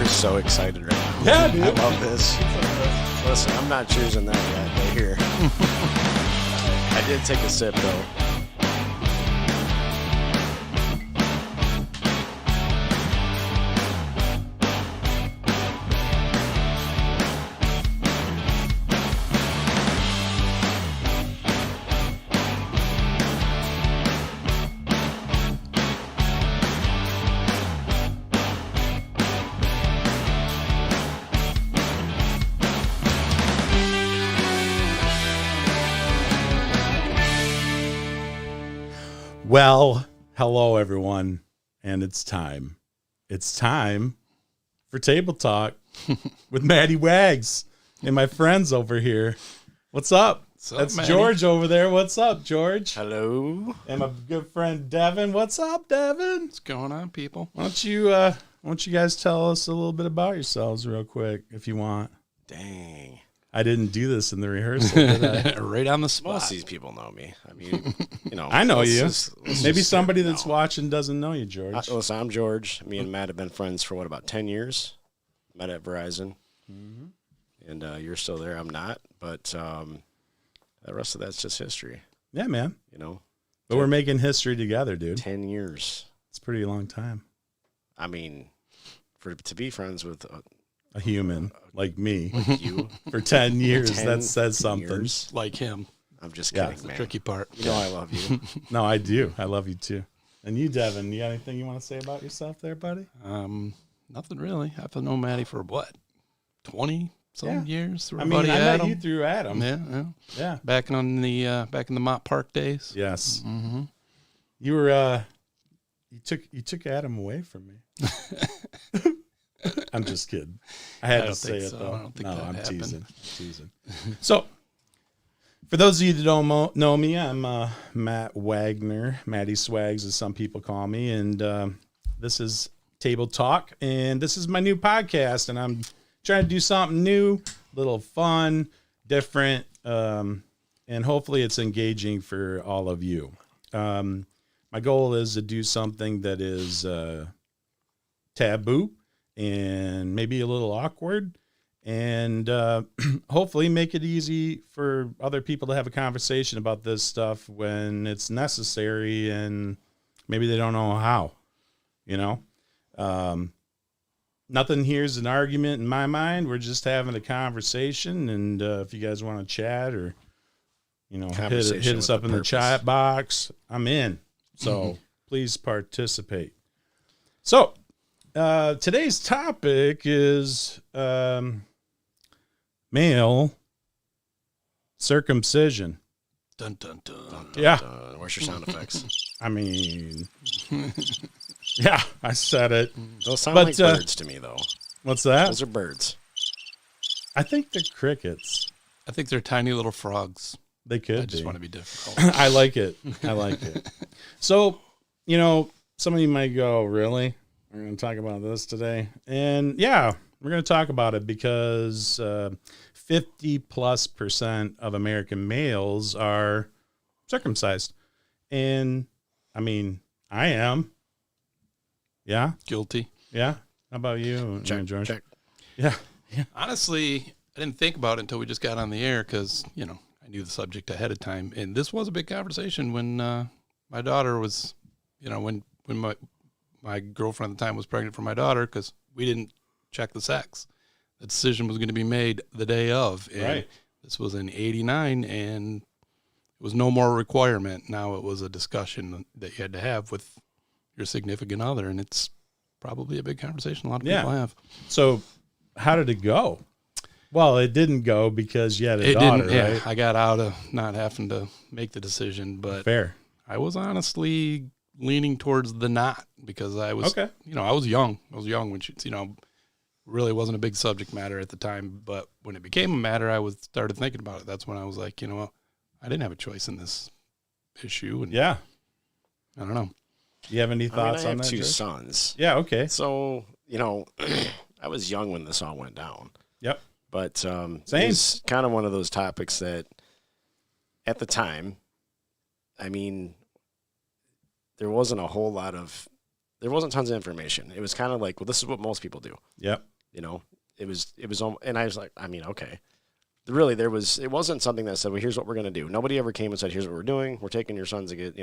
so excited right now. Yeah, dude. I love this. Listen, I'm not choosing that yet, but here. I did take a sip, though. Well, hello everyone, and it's time. It's time for Table Talk with Maddie Wags and my friends over here. What's up? That's Maddie? George over there. What's up, George? Hello. And my good friend Devin. What's up, Devin? What's going on, people? Why don't you guys tell us a little bit about yourselves real quick, if you want? Dang. I didn't do this in the rehearsal, did I? Right on the spot. Most of these people know me. I mean, I know you. let's Maybe just somebody say that's no. watching doesn't know you, George. Listen, I'm George. Me and Matt have been friends for, about 10 years? Met at Verizon. Mm-hmm. And you're still there. I'm not. But the rest of that's just history. Yeah, man. You know? But we're making history together, dude. 10 years. It's a pretty long time. I mean, to be friends with A human like me you for 10 years, 10 that says something. years. Like him. I'm just Yeah. kidding, That's the man. tricky part. You know I love you. No, I do. I love you too. And you, Devin, you got anything you want to say about yourself there, buddy? Nothing really. I've known Maddie for what? 20 some years through I our mean, buddy I met Adam. you through Adam. Yeah. Yeah. Back in the Mott Park days. Yes. Mm-hmm. You were, you took Adam away from me. I'm just kidding. I had I to don't say think it so. though. I don't think No, that I'm happened. teasing. So, for those of you that don't know me, I'm Matt Wagner. Matty Swags, as some people call me, and this is Table Talk, and this is my new podcast, and I'm trying to do something new, a little fun, different, and hopefully it's engaging for all of you. My goal is to do something that is taboo and maybe a little awkward, and hopefully make it easy for other people to have a conversation about this stuff when it's necessary and maybe they don't know how, you know. Nothing here is an argument in my mind. We're just having a conversation, and if you guys want to chat or, you know, hit us up in the chat box, I'm in. So please participate. So today's topic is male circumcision. Dun, dun, dun. Yeah. Where's your sound effects? I mean, yeah, I said it. Those sound But, like birds to me, though. What's that? Those are birds. I think they're crickets. I think they're tiny little frogs. They could I just be. want to be difficult. I like it. I like it. So, you know, some of you might go, really? We're going to talk about this today? And yeah, we're going to talk about it because 50+% of American males are circumcised. And I mean, I am. Yeah. Guilty. Yeah. How about you, George? Check. Yeah. Honestly, I didn't think about it until we just got on the air because, you know, I knew the subject ahead of time. And this was a big conversation when my daughter was, you know, when my girlfriend at the time was pregnant for my daughter because we didn't check the sex. The decision was going to be made the day of. And Right. This was in 89, and it was no more a requirement. Now it was a discussion that you had to have with your significant other, and it's probably a big conversation a lot of people have. So how did it go? Well, it didn't go because you had a It daughter, didn't. Yeah, right? I got out of not having to make the decision, but Fair. I was honestly leaning towards the not because I was, Okay. you know, I was young. I was young when she, you know, really wasn't a big subject matter at the time. But when it became a matter, I started thinking about it. That's when I was like, you know what, I didn't have a choice in this issue. And Yeah. I don't know. You have any thoughts I on have that? two George? sons. Yeah. Okay. So, you know, I was young when this all went down. Yep. But Same. it's kind of one of those topics that at the time, I mean, there wasn't tons of information. It was kind of like, well, this is what most people do. Yep. You know, it was, and I was like, I mean, okay. Really, it wasn't something that said, well, here's what we're going to do. Nobody ever came and said, here's what we're doing. We're taking your sons to get,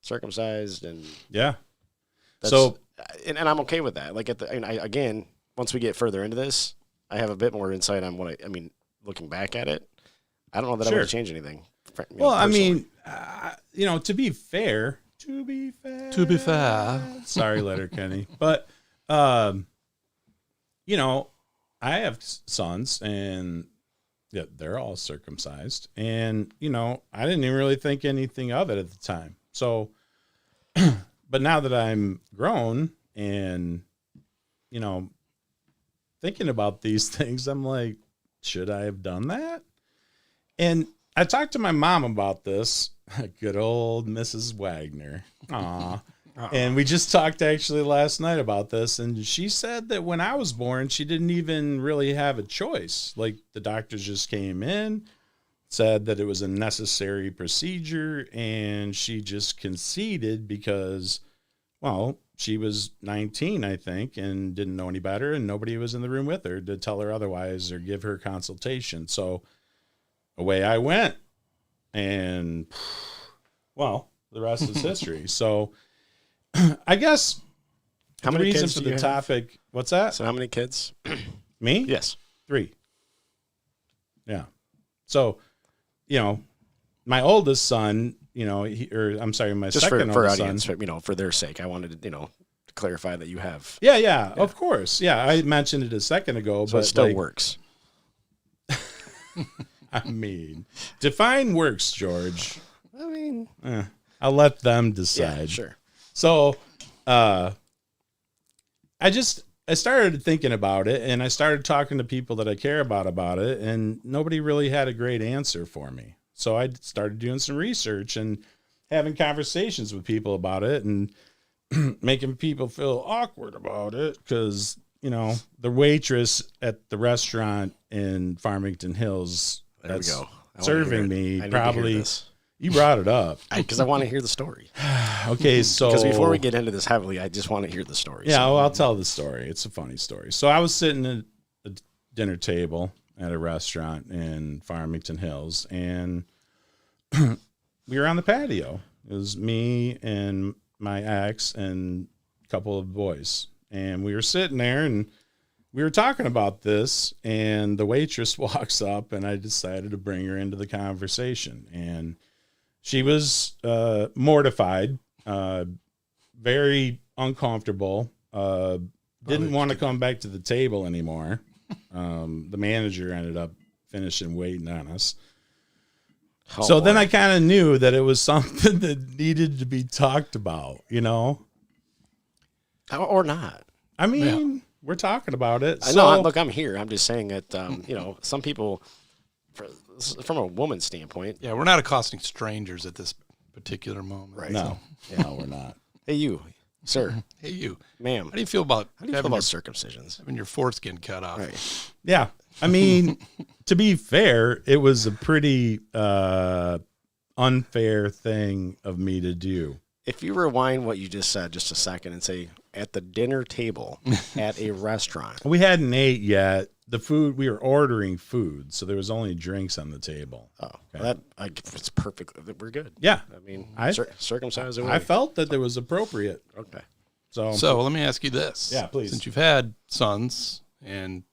circumcised. And Yeah. so, and I'm okay with that. Like again, once we get further into this, I have a bit more insight on what I mean, looking back at it, I don't know that I would have changed anything. Well, I personally. mean, to be fair, sorry, Letterkenny, but, I have sons and yeah, they're all circumcised, and, I didn't even really think anything of it at the time. So, but now that I'm grown and, thinking about these things, I'm like, should I have done that? And I talked to my mom about this. Good old Mrs. Wagner. Aw. And we just talked actually last night about this. And she said that when I was born, she didn't even really have a choice. Like the doctors just came in, said that it was a necessary procedure, and she just conceded because, well, she was 19, I think, and didn't know any better, and nobody was in the room with her to tell her otherwise or give her consultation. So away I went, and, well, the rest is history. So I guess how the many reason kids for do the you have? topic, what's that? So how many kids? Me? Yes. 3. Yeah. So, my oldest son, I'm sorry, my Just second for oldest audience, son. for their sake, I wanted to, to clarify that you have. Yeah, of course. Yeah, I mentioned it a second ago, So but it still works. I mean, define works, George. I mean, I'll let them yeah, decide. sure. So, I started thinking about it, and I started talking to people that I care about it, and nobody really had a great answer for me. So I started doing some research and having conversations with people about it, and making people feel awkward about it because, the waitress at the restaurant in Farmington Hills There we go. serving I me need to hear probably, this. you brought it up. Because I want to hear the story. Okay, so Because before we get into this heavily, I just want to hear the story. yeah, So- well, I'll tell the story. It's a funny story. So I was sitting at a dinner table at a restaurant in Farmington Hills, and we were on the patio. It was me and my ex and a couple of boys, and we were sitting there, and we were talking about this, and the waitress walks up, and I decided to bring her into the conversation, and she was mortified, very uncomfortable, didn't want to come back to the table anymore. The manager ended up finishing waiting on us. Oh, So then boy. I kind of knew that it was something that needed to be talked about, Or not. I mean, we're talking about it. I know. Look, I'm here. I'm just saying that, some people, from a woman's standpoint. Yeah, we're not accosting strangers at this particular moment. Right. No, no, we're not. Hey, you, sir, Hey, you. ma'am. How do you feel about Having circumcisions? having your foreskin cut off? Right. Yeah. I mean, to be fair, it was a pretty unfair thing of me to do. If you rewind what you just said just a second and say, at the dinner table at a restaurant. We hadn't ate yet. The food, we were ordering food, so there was only drinks on the table. Oh, well, it's perfect. We're good. Yeah. I mean, I- circumcised away. I felt that it was appropriate. Okay. So let me ask you this. Yeah, please. Since you've had sons and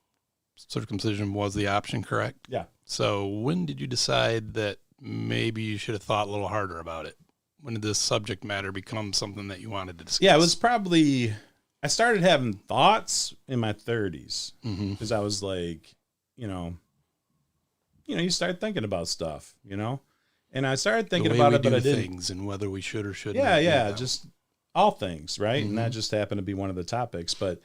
circumcision was the option, correct? Yeah. So when did you decide that maybe you should have thought a little harder about it? When did this subject matter become something that you wanted to discuss? Yeah, it was probably, I started having thoughts in my 30s because I was like, you start thinking about stuff, and I started thinking about it, but I didn't. Things and whether we should or shouldn't. Yeah, just all things, right? And that just happened to be one of the topics, but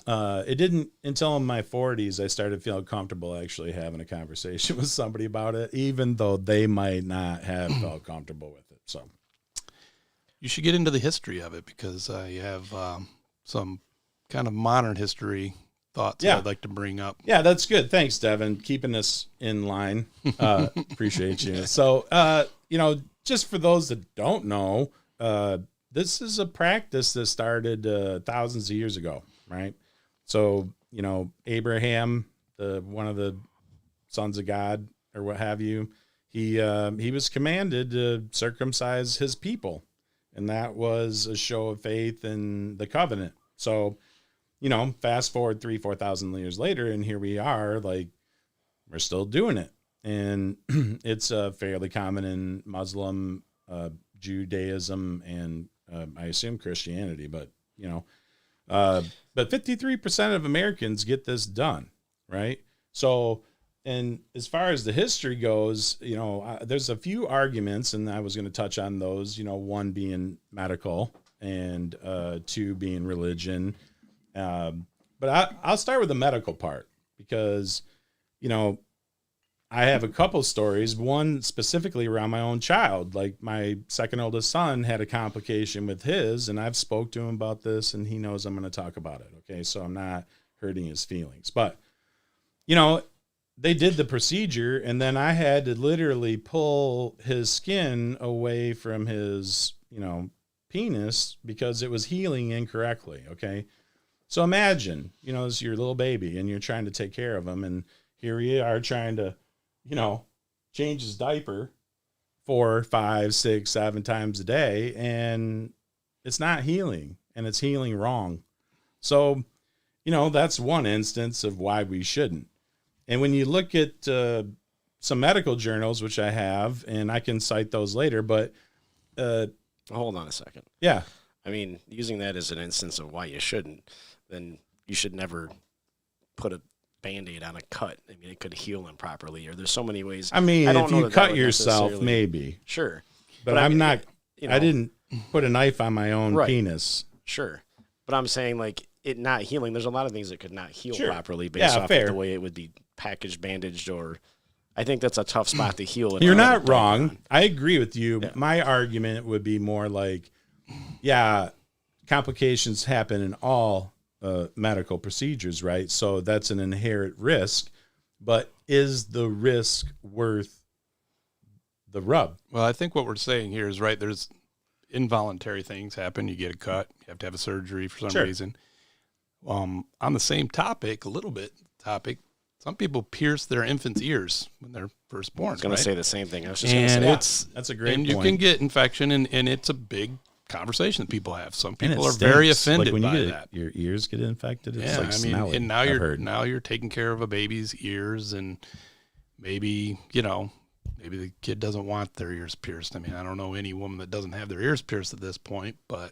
it didn't until in my 40s I started feeling comfortable actually having a conversation with somebody about it, even though they might not have felt comfortable with it. So you should get into the history of it because you have some kind of modern history thoughts that I'd like to bring up. Yeah, that's good. Thanks, Devin. Keeping us in line. Appreciate you. So, just for those that don't know, this is a practice that started thousands of years ago, right? So, Abraham, one of the sons of God or what have you, he was commanded to circumcise his people, and that was a show of faith in the covenant. So, fast forward 4,000 years later, and here we are, like, we're still doing it. And it's fairly common in Muslim, Judaism, and I assume Christianity, but 53% of Americans get this done, right? So, and as far as the history goes, there's a few arguments, and I was going to touch on those, one being medical and two being religion. But I'll start with the medical part because, I have a couple stories, one specifically around my own child. Like my second oldest son had a complication with his, and I've spoke to him about this, and he knows I'm going to talk about it. Okay. So I'm not hurting his feelings, but they did the procedure, and then I had to literally pull his skin away from his, penis because it was healing incorrectly. Okay. So imagine, it's your little baby and you're trying to take care of him. And here we are trying to, change his diaper 4, 5, 6, 7 times a day. And it's not healing, and it's healing wrong. So, that's one instance of why we shouldn't. And when you look at some medical journals, which I have, and I can cite those later, but hold on a second. Yeah. I mean, using that as an instance of why you shouldn't, then you should never put a Band-Aid on a cut. I mean, it could heal improperly, or there's so many ways. I mean, if you cut yourself, maybe. Sure. But I'm not, I didn't put a knife on my own penis. Sure. But I'm saying, like, it not healing, there's a lot of things that could not heal properly based off fair. of the way it would be packaged, bandaged, or I think that's a tough spot to heal. You're not wrong. I agree with you. Yeah. My argument would be more like, complications happen in all medical procedures, right? So that's an inherent risk, but is the risk worth the rub? Well, I think what we're saying here is right. There's involuntary things happen. You get a cut, you have to have a surgery for some reason. On the same topic, some people pierce their infant's ears when they're first born. I was going to say the same thing. I was just going to say that's a great point. And you can get infection, and it's a big conversation that people have. Some people are very offended by that. Your ears get infected. It's like smelling. And now you're taking care of a baby's ears, and maybe the kid doesn't want their ears pierced. I mean, I don't know any woman that doesn't have their ears pierced at this point, but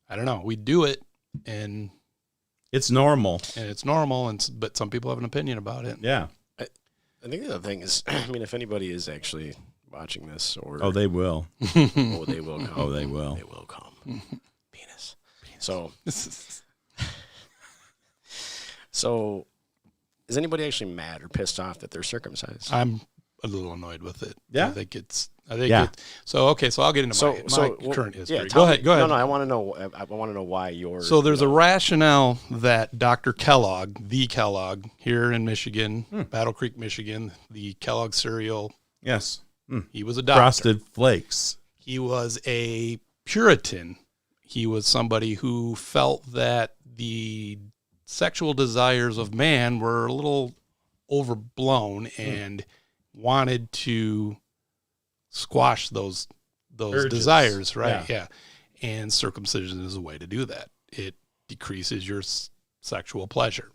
I don't know. We do it, and it's normal. But some people have an opinion about it. Yeah. I think the other thing is, I mean, if anybody is actually watching this, or they will. They will come. Oh, they will. They will come. Penis. So, is anybody actually mad or pissed off that they're circumcised? I'm a little annoyed with it. Yeah. So I'll get into my current history. Yeah, go ahead. No, I want to know. I want to know why you're. So there's a rationale that Dr. Kellogg, here in Michigan, Battle Creek, Michigan, the Kellogg cereal. Yes. He was a doctor. Frosted Flakes. He was a Puritan. He was somebody who felt that the sexual desires of man were a little overblown and wanted to squash those desires, right? Yeah. And circumcision is a way to do that. It decreases your sexual pleasure.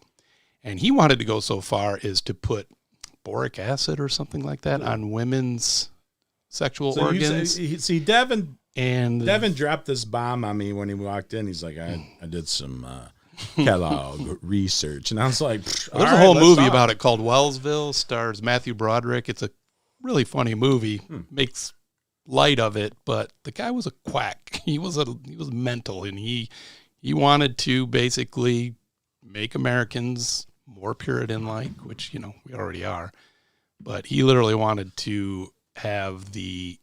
And he wanted to go so far as to put boric acid or something like that on women's sexual organs. See, Devin dropped this bomb on me when he walked in. He's like, I did some Kellogg research. And I was like, there's a whole movie about it called Wellsville, stars Matthew Broderick. It's a really funny movie, makes light of it, but the guy was a quack. He was mental, and he wanted to basically make Americans more Puritan-like, which, we already are. But he literally wanted to have the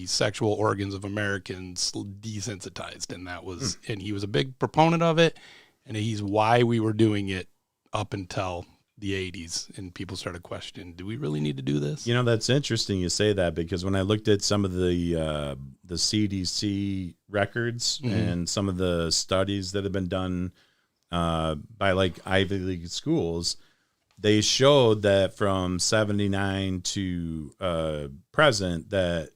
sexual organs of Americans desensitized, and that was, and he was a big proponent of it, and he's why we were doing it up until the 80s, and people started questioning, do we really need to do this? That's interesting you say that, because when I looked at some of the CDC records and some of the studies that have been done by like Ivy League schools, they showed that from 79 to present that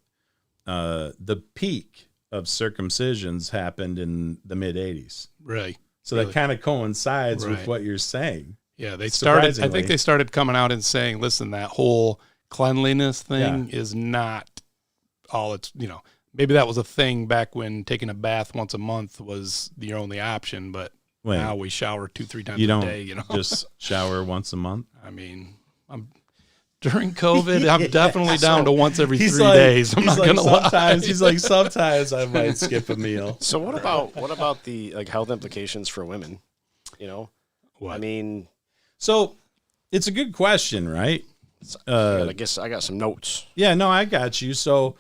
the peak of circumcisions happened in the mid 80s. Right. So that kind of coincides with what you're saying. Yeah, they started. I think they started coming out and saying, "Listen, that whole cleanliness thing is not all it's. Maybe that was a thing back when taking a bath once a month was the only option, but now we shower 2-3 times a day. Just shower once a month. I mean, during COVID, I'm definitely down to once every 3 days. I'm not gonna lie. He's like, sometimes I might skip a meal. So what about the like health implications for women? What? I mean, so it's a good question, right? I guess I got some notes. Yeah, no, I got you. So,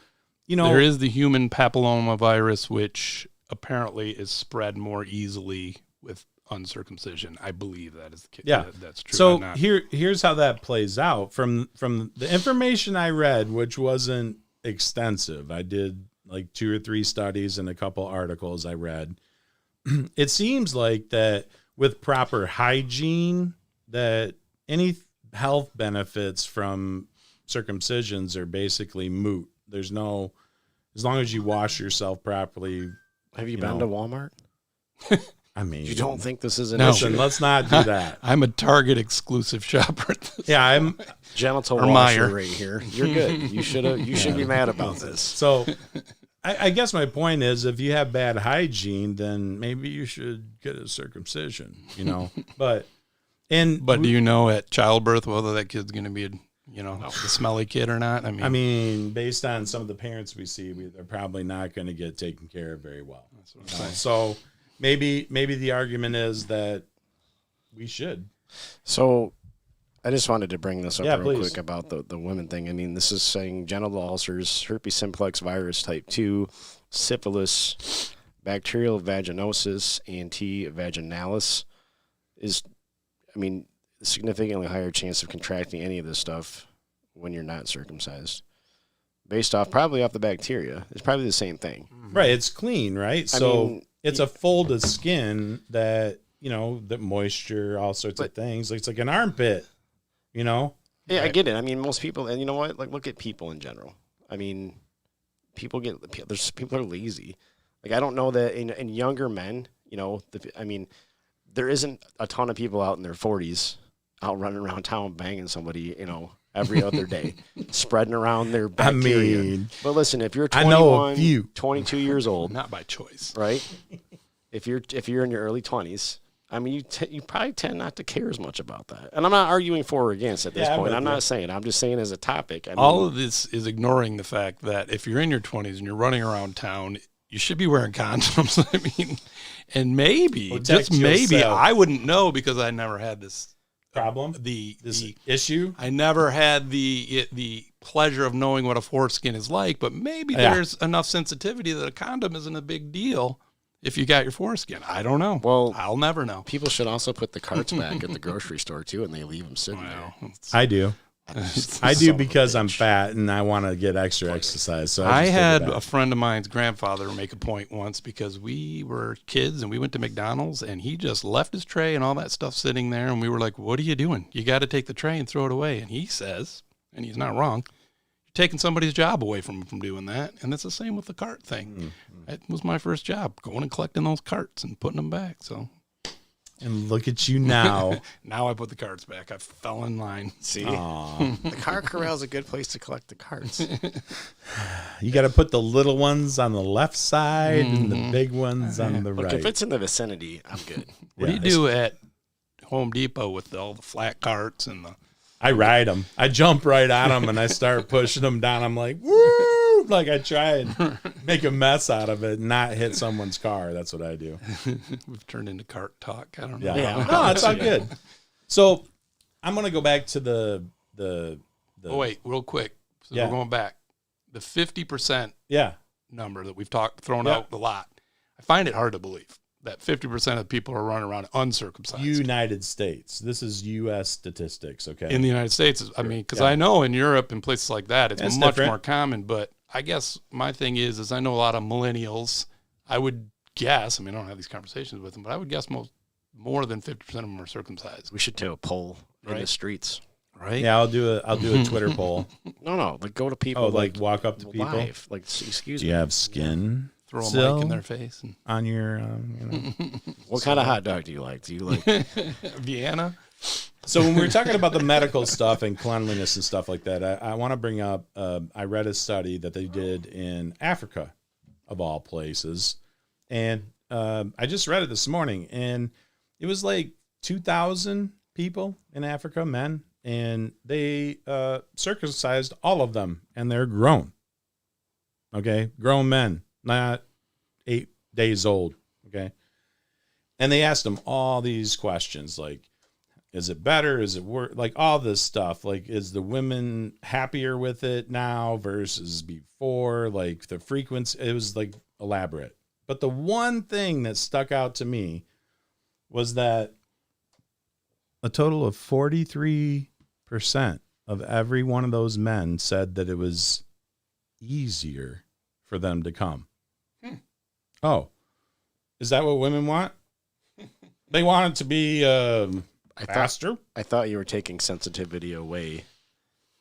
there is the human papillomavirus, which apparently is spread more easily with uncircumcision. I believe that is the case. Yeah, that's true. So here's how that plays out. From the information I read, which wasn't extensive, I did like 2 or 3 studies and a couple articles I read. It seems like that with proper hygiene, that any health benefits from circumcisions are basically moot. There's no, as long as you wash yourself properly. Have you been to Walmart? I mean, you don't think this is an no, issue? Let's not do that. I'm a Target exclusive shopper. Yeah, I'm genital washer right here. You're good. You should be mad about this. So I guess my point is, if you have bad hygiene, then maybe you should get a circumcision, But do you know at childbirth whether that kid's going to be the smelly kid or not? I mean, based on some of the parents we see, they're probably not going to get taken care of very well. That's what I'm saying. So maybe the argument is that we should. So I just wanted to bring this up real please. quick about the women thing. I mean, this is saying genital ulcers, herpes simplex virus type 2, syphilis, bacterial vaginosis, and T. vaginalis is, significantly higher chance of contracting any of this stuff when you're not circumcised. Based probably off the bacteria. It's probably the same thing. Right. It's clean, right? So it's a fold of skin that, that moisture, all sorts of things. It's like an armpit, Yeah, right? I get it. Most people, and you know what? Like, look at people in general. People are lazy. Like, I don't know that in younger men, there isn't a ton of people out in their 40s out running around town banging somebody, every other day, spreading around their bacteria. But listen, if you're 21, 22 years old, not by choice, right? If you're in your early 20s, you probably tend not to care as much about that. And I'm not arguing for or against at this point. I'm not saying. I'm just saying as a topic. All of this is ignoring the fact that if you're in your 20s and you're running around town, you should be wearing condoms. And maybe, just maybe, I wouldn't know because I never had this problem, this issue. I never had the pleasure of knowing what a foreskin is like, but maybe there's enough sensitivity that a condom isn't a big deal if you got your foreskin. I don't know. Well, I'll never know. People should also put the carts back at the grocery store too, and they leave them sitting there. I do. I do because I'm fat and I want to get extra exercise. So I had a friend of mine's grandfather make a point once because we were kids and we went to McDonald's and he just left his tray and all that stuff sitting there. And we were like, what are you doing? You got to take the tray and throw it away. And he says, and he's not wrong, you're taking somebody's job away from doing that. And it's the same with the cart thing. It was my first job, going and collecting those carts and putting them back. So. And look at you now. Now I put the carts back. I fell in line. See? The car corral is a good place to collect the carts. You got to put the little ones on the left side and the big ones on the right. If it's in the vicinity, I'm good. What do you do at Home Depot with all the flat carts and the... I ride them. I jump right on them and I start pushing them down. I'm like, woo! Like I try and make a mess out of it and not hit someone's car. That's what I do. We've turned into cart talk. I don't know. Yeah. No, it's all good. So I'm going to go back to the Oh, wait, real quick. So we're going back. The 50% number that we've thrown out a lot. I find it hard to believe that 50% of people are running around uncircumcised. United States. This is U.S. statistics, okay? In the United States, I mean, because I know in Europe and places like that, it's much more common. But I guess my thing is I know a lot of millennials. I would guess, I mean, I don't have these conversations with them, but I would guess more than 50% of them are circumcised. We should do a poll in the Right. streets. Right? Yeah, I'll do a Twitter poll. No, like go to people. Oh, like walk up to people. live. Like, excuse Do me. you have skin Throw a still mic in their face. And on your? What kind of hot dog do you like? Do you like? Vienna? So when we're talking about the medical stuff and cleanliness and stuff like that, I want to bring up. I read a study that they did in Africa, of all places, and I just read it this morning, and it was like 2,000 people in Africa, men, and they circumcised all of them, and they're grown. Okay, grown men, not 8 days old. Okay, and they asked them all these questions like, is it better? Is it worse? Like all this stuff. Like, is the women happier with it now versus before? Like the frequency, it was like elaborate. But the one thing that stuck out to me was that a total of 43% of every one of those men said that it was easier for them to come. Oh, is that what women want? They want it to be faster. I thought you were taking sensitivity away.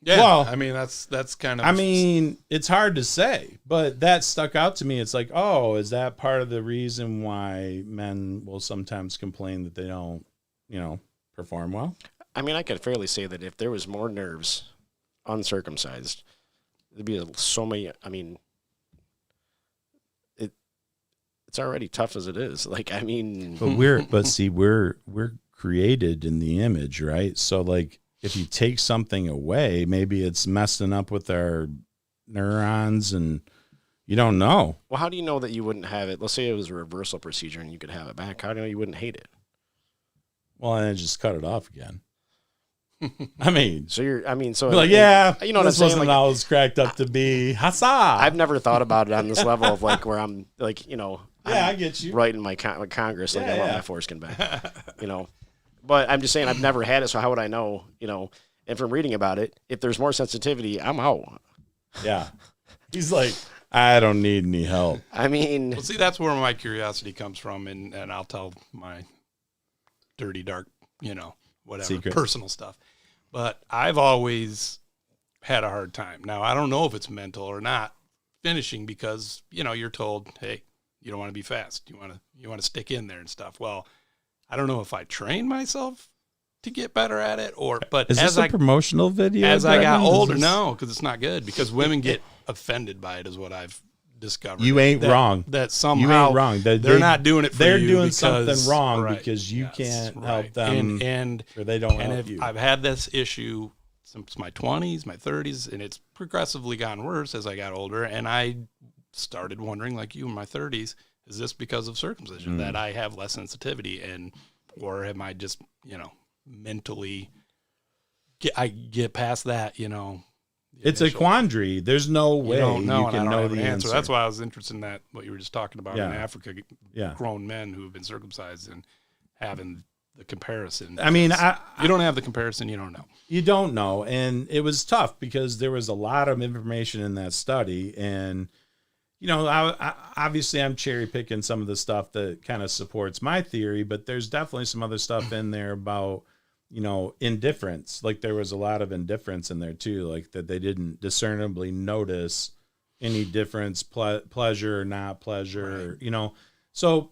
Yeah. Well, I mean, that's kind of. I mean, it's hard to say, but that stuck out to me. It's like, oh, is that part of the reason why men will sometimes complain that they don't, perform well? I mean, I could fairly say that if there was more nerves uncircumcised, there'd be so many. I mean, it's already tough as it is. Like, I mean, But we're created in the image, right? So like, if you take something away, maybe it's messing up with our neurons, and you don't know. well, how do you know that you wouldn't have it? Let's say it was a reversal procedure and you could have it back. How do you know you wouldn't hate it? Well, and then just cut it off again. I mean, So like, yeah, you know what I'm this saying? wasn't Like, all it's cracked up to be. Huzzah! I've never thought about it on this level of like where I'm like, yeah, I'm I get you. writing my Congress like Yeah, I want yeah. my foreskin back, But I'm just saying I've never had it, so how would I know? And from reading about it, if there's more sensitivity, I'm out. Yeah, he's like, I don't need any help. I mean, Well, see, that's where my curiosity comes from, and I'll tell my dirty, dark, whatever, Secret. personal stuff. But I've always had a hard time. Now, I don't know if it's mental or not finishing because, you're told, hey, you don't want to be fast. You want to stick in there and stuff. Well, I don't know if I train myself to get better at it but Is this a promotional video? as I got Brendan? older, Is this- no, because it's not good because women get offended by it is what I've discovered. You ain't wrong. That You somehow ain't wrong. they're not doing it for They're you doing because, something wrong right, because you yes, can't right. help them, and or they don't and help if you. I've had this issue since my 20s, my 30s, and it's progressively gotten worse as I got older. And I started wondering, like you in my 30s, is this because of circumcision that I have less sensitivity, or am I just mentally get past that? It's a quandary. There's no way you don't know, you and I can don't know have an the answer. answer. That's why I was interested in that what you were just talking about in Yeah. Africa, Yeah. grown men who have been circumcised and having the comparison. I mean, you don't have the comparison, you don't know. You don't know. And it was tough because there was a lot of information in that study. And, I obviously I'm cherry picking some of the stuff that kind of supports my theory, but there's definitely some other stuff in there about, indifference. Like there was a lot of indifference in there too, like that they didn't discernibly notice any difference, pleasure or not pleasure, So,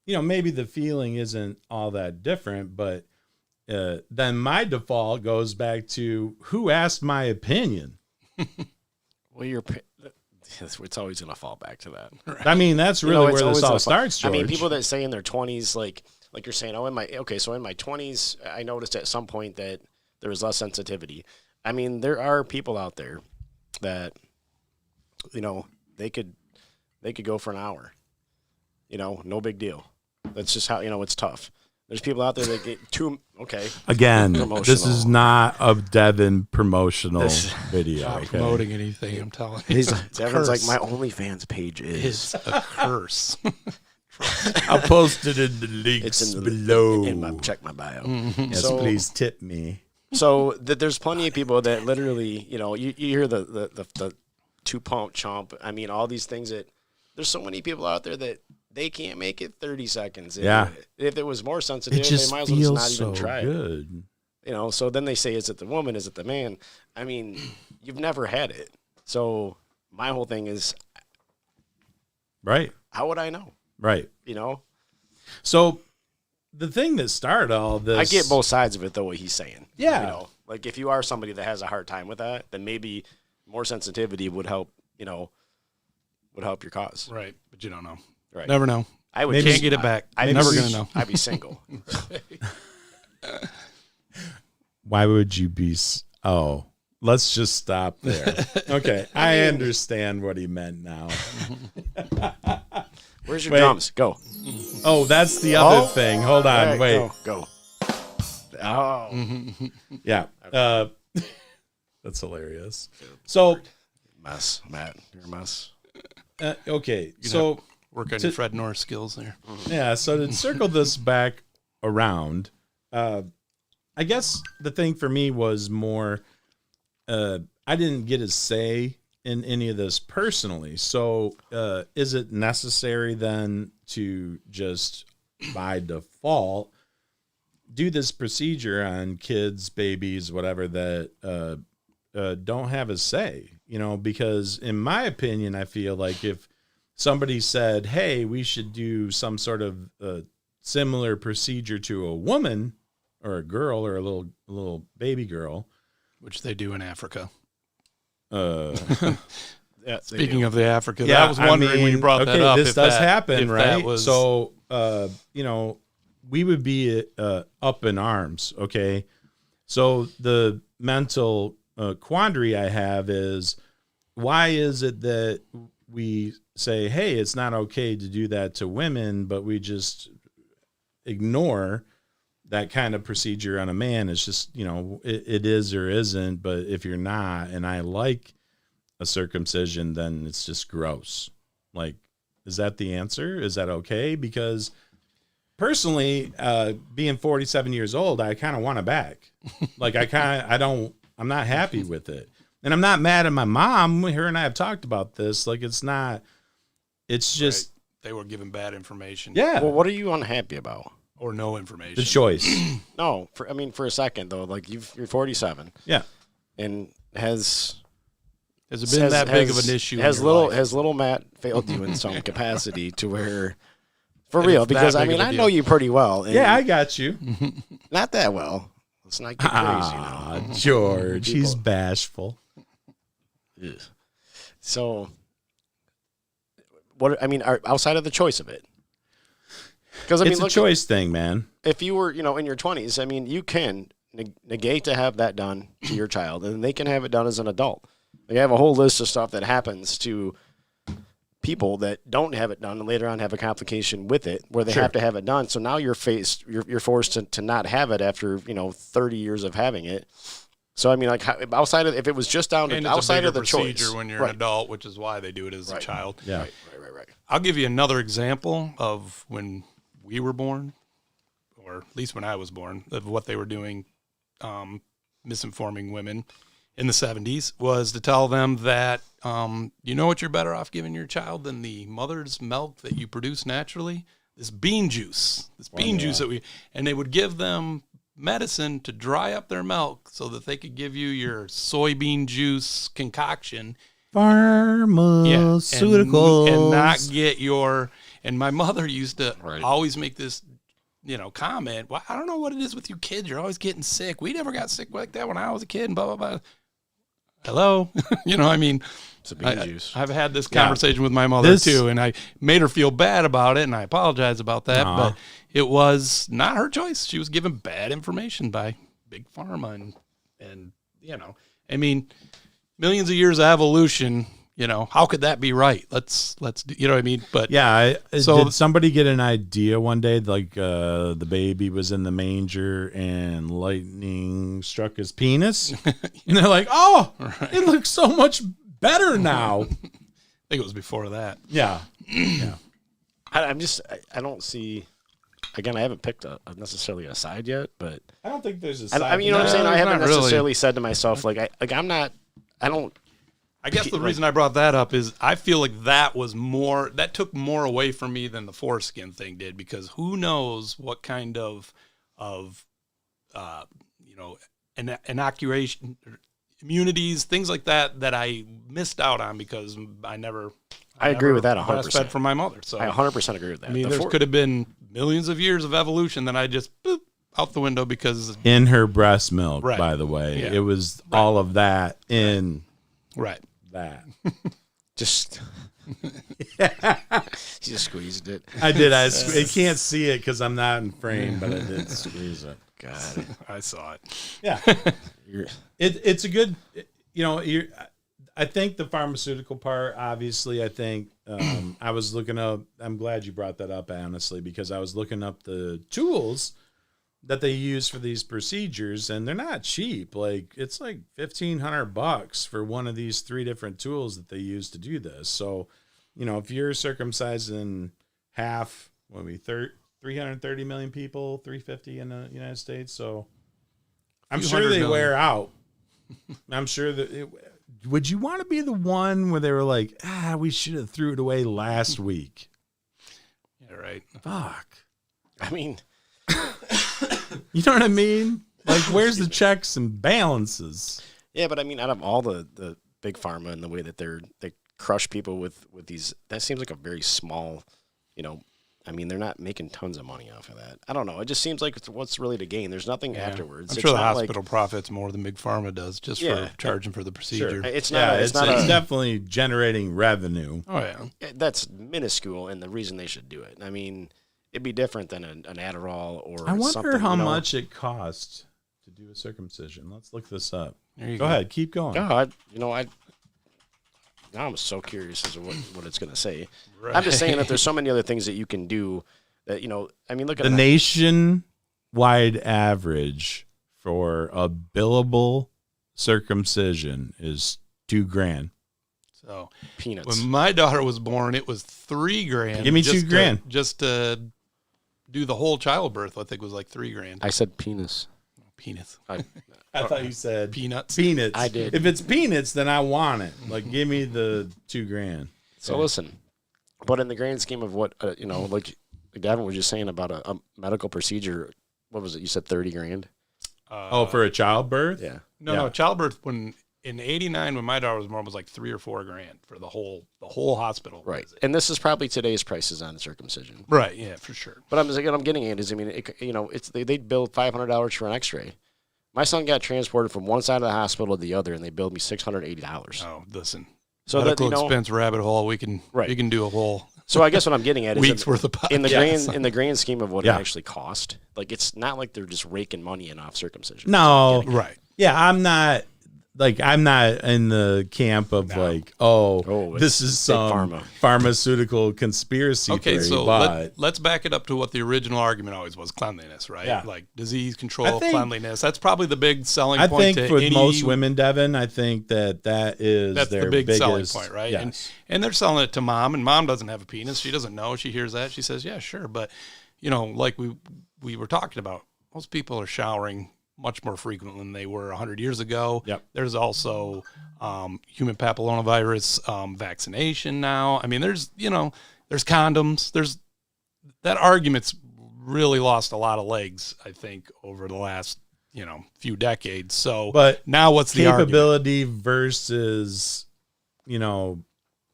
maybe the feeling isn't all that different, but then my default goes back to who asked my opinion. well, it's always going to fall back to that. I mean, that's really it's where this always all gonna starts, George. I mean, people that say in their 20s, like you're saying, in my 20s, I noticed at some point that there was less sensitivity. I mean, there are people out there that, they could go for an hour, no big deal. That's just how, it's tough. There's people out there that get too, okay. Again, this Promotional. is not a Devin promotional video. Not Okay? promoting anything, I'm telling you. Devin's like, curse. my OnlyFans page is. It's a curse. I'll post it in the links It's in the below. check my bio. Yes, So- please tip me. So there's plenty of people that literally, you hear the two pump chomp. I mean, all these things that there's so many people out there that they can't make it 30 seconds. Yeah. If it was more sensitive, It just they might as well just feels not so even try it. good. You know, so then they say, is it the woman? Is it the man? I mean, you've never had it. So my whole thing is, Right. how would I know? Right. You know? So the thing that started all this, I get both sides of it, though, what he's saying. Yeah. You know, like if you are somebody that has a hard time with that, then maybe more sensitivity would help, you know, would help your cause. Right, but you don't know. Right. Never know. I would Maybe- Can't get it back. I'd Never be- gonna know. I'd be single. Why would you be? Oh, let's just stop there. Okay, I understand what he meant now. Where's your Wait. drums? Go. Oh, that's the other Oh. thing. Hold on, All right, wait. Go. Oh. Yeah, that's hilarious. So, Mess, Matt. You're a mess. okay, You so Work on To- your Fred Norris skills there. yeah, so to circle this back around, I guess the thing for me was more, I didn't get a say in any of this personally. So is it necessary then to just by default do this procedure on kids, babies, whatever that don't have a say? You know, because in my opinion, I feel like if somebody said, hey, we should do some sort of similar procedure to a woman or a girl or a little baby girl. Which they do in Africa. Uh, Yeah, Speaking of the Africa, yeah, I was wondering when you brought that up. This if does that- happen, if right? that was- So, you know, we would be up in arms, okay? So the mental quandary I have is, why is it that we say, hey, it's not okay to do that to women, but we just ignore that kind of procedure on a man? It's just, you know, it is or isn't, but if you're not, and I like a circumcision, then it's just gross. Like, is that the answer? Is that okay? Because personally, being 47 years old, I kind of want it back. Like, I'm not happy with it. And I'm not mad at my mom. Her and I have talked about this. Like, it's just, they were given bad information. yeah, Well, what are you unhappy about? Or no information. the choice. No, for a second though, like you're 47. Yeah. And has it been that big of an issue? Has in your life? has little Matt failed you in some capacity to where, for And real? it's that Because I big mean, of a I deal. know you pretty well. And Yeah, I got you. not that well. Let's not get crazy now. George, he's People- bashful. Ugh. So, what I mean, outside of the choice of it, because I mean, It's a look, choice thing, man. if you were, in your 20s, I mean, you can negate to have that done to your child, and they can have it done as an adult. They have a whole list of stuff that happens to people that don't have it done, and later on have a complication with it, where they Sure. have to have it done. So now you're forced to not have it after 30 years of having it. So I mean, like outside of, if it was just down to And it's a outside bigger of the procedure choice, when you're right. an adult, which is why they do it as a Right. child. Yeah. Right. I'll give you another example of when we were born, or at least when I was born, of what they were doing, misinforming women in the 70s, was to tell them that, you know what you're better off giving your child than the mother's milk that you produce naturally? This bean juice. Juice and they would give them medicine to dry up their milk so that they could give you your soybean juice concoction. Pharmaceuticals. And not get your. And my mother used to Right. always make this, comment. Well, I don't know what it is with you kids. You're always getting sick. We never got sick like that when I was a kid. And blah blah blah. Hello, It's a bean juice. I've had this conversation with my mother too, and I made her feel bad about it, and I apologize about that. Aw. But it was not her choice. She was given bad information by Big Pharma, and millions of years of evolution. How could that be right? Let's do, you know what I mean? But Yeah. So- Did somebody get an idea one day, like the baby was in the manger and lightning struck his penis? And they're like, oh, it looks so much better now. I think it was before that. Yeah. I don't see. Again, I haven't picked necessarily a side yet, but I don't think there's a I mean, you know what I'm No, saying. I it's haven't not really. necessarily said to myself like I'm not. I don't. I guess the reason I brought that up is I feel like that took more away from me than the foreskin thing did, because who knows what kind of inoculation, immunities, things like that I missed out on because I agree with that 100%. Breastfed from my mother. So I 100% agree with that. I mean, there could have been millions of years of evolution that I just boop, out the window because in her breast milk, Right. by the way, Yeah. it was all of that in right. that. Just you just squeezed it. I did. I can't see it because I'm not in frame, but I did squeeze it. God, I saw it. Yeah, it's a good. I think the pharmaceutical part. Obviously, I think I was looking up. I'm glad you brought that up, honestly, because I was looking up the tools that they use for these procedures, and they're not cheap. Like it's like $1,500 for one of these 3 different tools that they use to do this. So, if you're circumcising half, 330 million people, 350 in the United States. So I'm sure they wear out. I'm sure that would you want to be the one where they were like, we should have threw it away last week? Yeah, right. Fuck. I mean, you know what I mean? Like, where's the checks and balances? yeah, but I mean, out of all the big pharma and the way that they crush people with these, that seems like a very small, I mean, they're not making tons of money off of that. I don't know. It just seems like what's really to gain. There's nothing afterwards. I'm It's sure the not hospital profits more than Big Pharma does just for charging for the procedure. Sure. It's Yeah, not. it's definitely generating revenue. Oh, yeah. That's minuscule, and the reason they should do it. I mean, it'd be different than an Adderall or. I wonder something, how much it costs to do a circumcision. Let's look this up. There you Go ahead, keep going. God, now I'm so curious as to what it's going to say. Right. I'm just saying that there's so many other things that you can do that, I mean, look at The nationwide average for a billable circumcision is $2,000. So peanuts. when my daughter was born, it was $3,000. Give me $2,000. Just to do the whole childbirth. I think was like $3,000. I said penis. Penis. I thought you said Peanuts. peanuts. I did. If it's peanuts, then I want it. Like, give me the $2,000. So listen, but in the grand scheme of what, like Gavin was just saying about a medical procedure, what was it? You said $30,000? For a childbirth? Yeah. No, childbirth in '89 when my daughter was born was like $3,000 or $4,000 for the whole hospital. Right. visit. And this is probably today's prices on circumcision. Right. Yeah, for sure. But I'm getting at is, I mean, they'd bill $500 for an X-ray. My son got transported from one side of the hospital to the other, and they billed me $680. Oh, listen. So medical that, expense rabbit hole. We can do a whole. So I guess what I'm getting at is weeks worth of podcast. in the grand scheme of what it actually cost. Like, it's not like they're just raking money in off circumcision. No. Right. Yeah, I'm not in the camp of this is some pharmaceutical conspiracy Okay, theory. so but let's back it up to what the original argument always was: cleanliness, right? Yeah. Like disease control, cleanliness. That's probably the big selling point. I think to for any, most women, Devin, I think that's the big biggest selling point, right? Yes. And they're selling it to mom, and mom doesn't have a penis. She doesn't know. She hears that. She says, "Yeah, sure." But like we were talking about, most people are showering much more frequent than they were 100 years ago. Yep. There's also human papillomavirus vaccination now. I mean, there's condoms. There's that argument's really lost a lot of legs, I think, over the last few decades. So, but now what's the capability versus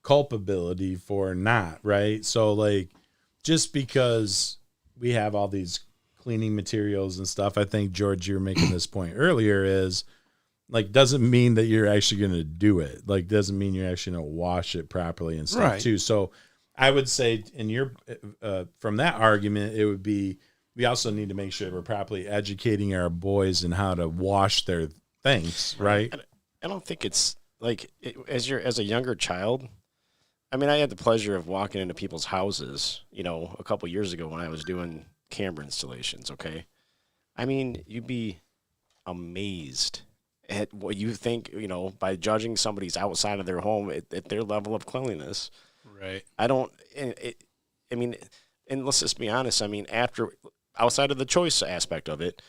culpability for not, right? So, like, just because we have all these cleaning materials and stuff, I think, George, you were making this point earlier, is like, doesn't mean that you're actually going to do it. Like, doesn't mean you're actually going to wash it properly and stuff too. So I would say from that argument, it would be, we also need to make sure we're properly educating our boys in how to wash their things. Right. I don't think it's like as a younger child. I mean, I had the pleasure of walking into people's houses, a couple years ago when I was doing camera installations. Okay. I mean, you'd be amazed at what you think, by judging somebody's outside of their home at their level of cleanliness. Right. And let's just be honest. I mean, outside of the choice aspect of it,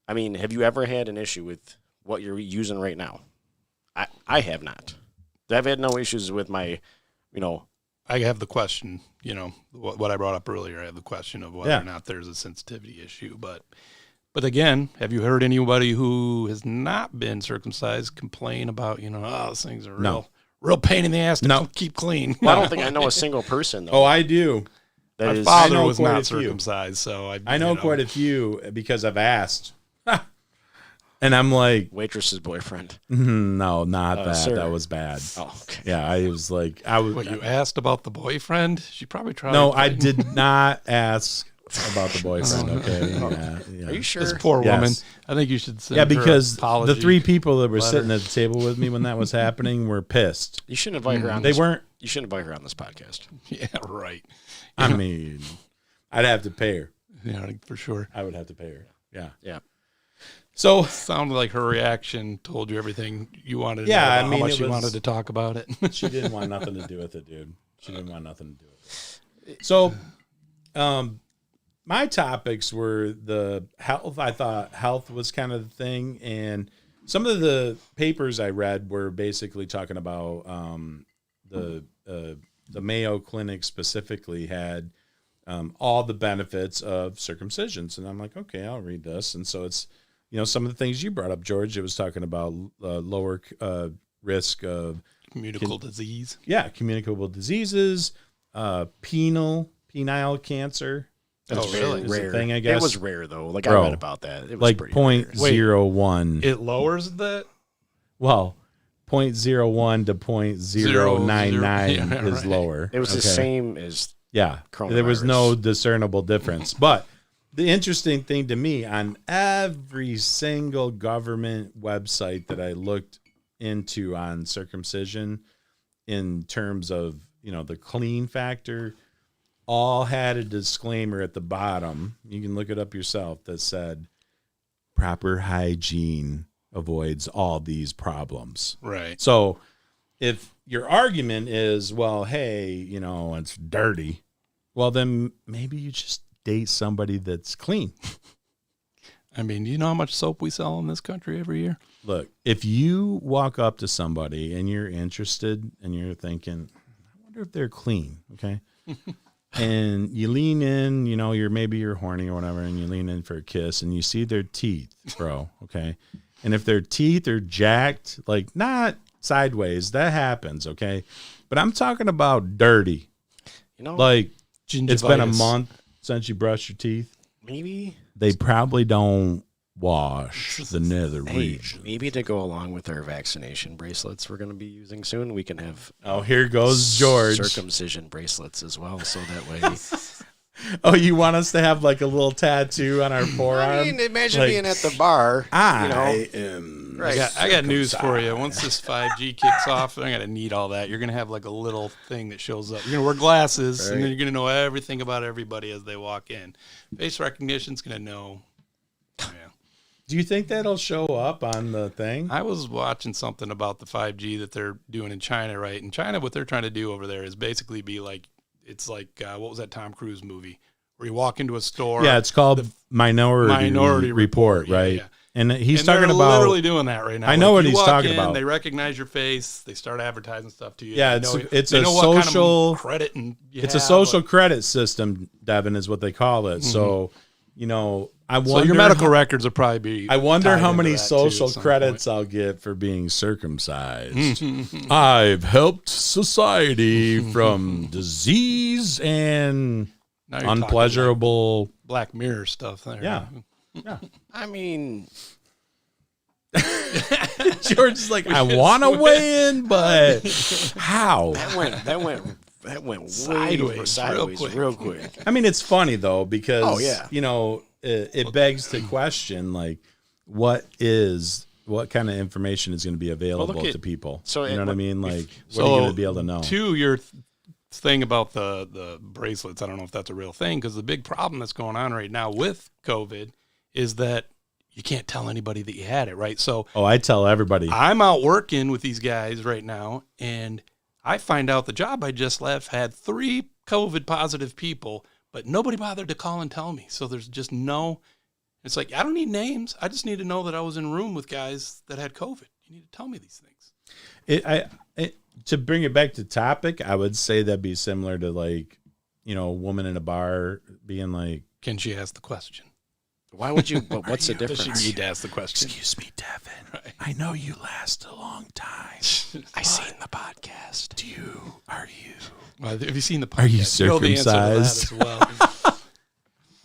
I mean, have you ever had an issue with what you're using right now? I have not. I've had no issues with my, you know. I have the question, you know, what I brought up earlier. I have the question of whether or not there's a sensitivity issue. But again, have you heard anybody who has not been circumcised complain about, you know, those things are real pain in the ass to keep clean? Well, I don't think I know a single person, though. Oh, I do. My father was not circumcised, so I know quite a few because I've asked. And I'm like, waitress's boyfriend. No, not that. Sir. That was bad. Oh, okay. Yeah, I was like, What, you asked about the boyfriend? She probably tried. No, I did not ask about the boyfriend. Okay. Yeah. Are you sure? This poor woman. Yes. I think you should send Yeah, because her the 3 people that were letter. sitting at the table with me when that was happening were pissed. You shouldn't invite her on. They weren't. You shouldn't invite her on this podcast. Yeah, right. I mean, I'd have to pay her. Yeah, for sure. I would have to pay her. Yeah. Yeah. So sounded like her reaction told you everything you wanted to know Yeah, about I mean, how much it you was- wanted to talk about it. she didn't want nothing to do with it, dude. She didn't want nothing to do with it. So, my topics were the health. I thought health was kind of the thing, and some of the papers I read were basically talking about the Mayo Clinic specifically had all the benefits of circumcisions, and I'm like, okay, I'll read this. And so it's, you know, some of the things you brought up, George. It was talking about lower risk of Communicable disease. Yeah, communicable diseases, penile cancer. That's really? Is a rare. thing, I guess. It was rare though. Like Bro, I read about that. It was Like pretty rare. 0.01. It lowers that. Well, 0.01 to 0.099 Yeah, is right. lower. It was the Okay? same as Yeah, there was coronavirus. no discernible difference. But the interesting thing to me, on every single government website that I looked into on circumcision, in terms of, you know, the clean factor, all had a disclaimer at the bottom. You can look it up yourself, that said proper hygiene avoids all these problems. Right. So if your argument is, well, hey, you know, it's dirty, well, then maybe you just date somebody that's clean. I mean, do you know how much soap we sell in this country every year? Look, if you walk up to somebody and you're interested and you're thinking, I wonder if they're clean, okay? And you lean in, you know, you're horny or whatever, and you lean in for a kiss and you see their teeth, bro, okay? And if their teeth are jacked, like not sideways, that happens, okay? But I'm talking about dirty. you know, Like it's been a Gingivitis. month since you brushed your teeth. maybe They probably don't wash the nether region. maybe to go along with our vaccination bracelets we're going to be using soon, we can have Oh, here goes George. circumcision bracelets as well, so that way. Oh, you want us to have like a little tattoo on our forearm? I mean, imagine Like, being at the bar. I you know, am. right. I got news for you. Once this 5G kicks off, I'm going to need all that. You're going to have like a little thing that shows up. You're going to wear glasses, and then you're going to know everything about everybody as they walk in. Face recognition's going to know. Yeah. Do you think that'll show up on the thing? I was watching something about the 5G that they're doing in China, right? In China, what they're trying to do over there is basically be like, it's like, what was that Tom Cruise movie? Where you walk into a store. Yeah, it's called Minority Report, Yeah, right? yeah. And he's And talking they're about. literally doing that right now. I know what you he's walk talking in, about. They recognize your face. They start advertising stuff to you. Yeah, They know- it's they a know what social- kind of credit and It's a social credit system, Devin, is what they call it. So, you know, I wonder. So your medical records will probably be. I wonder tied how into many that, too, social at some credits I'll get for being circumcised. I've helped society from disease and point. Now you're talking unpleasurable. like Black Mirror stuff there. Yeah. I mean, George's like, I want to weigh in, but how? that went Sideways, real quick. I mean, it's funny though because Oh, yeah. you know it begs to question like what kind of information is going to be available look at- to people. so you know what I mean? Like, what are So, you going to be able to know? To your thing about the bracelets, I don't know if that's a real thing, because the big problem that's going on right now with COVID is that you can't tell anybody that you had it, right? So Oh, I tell everybody. I'm out working with these guys right now, and I find out the job I just left had 3 COVID positive people, but nobody bothered to call and tell me. So there's just no, it's like, I don't need names. I just need to know that I was in a room with guys that had COVID. You need to tell me these things. to bring it back to topic, I would say that'd be similar to like, a woman in a bar being like, Can she ask the question? Why would you? But what's the Does difference? she need to ask the question? "Excuse me, Devin. Right. I know you last a long time. I seen the podcast. Are you? Well, have you seen the podcast? Are you You know the answer to that circumcised? as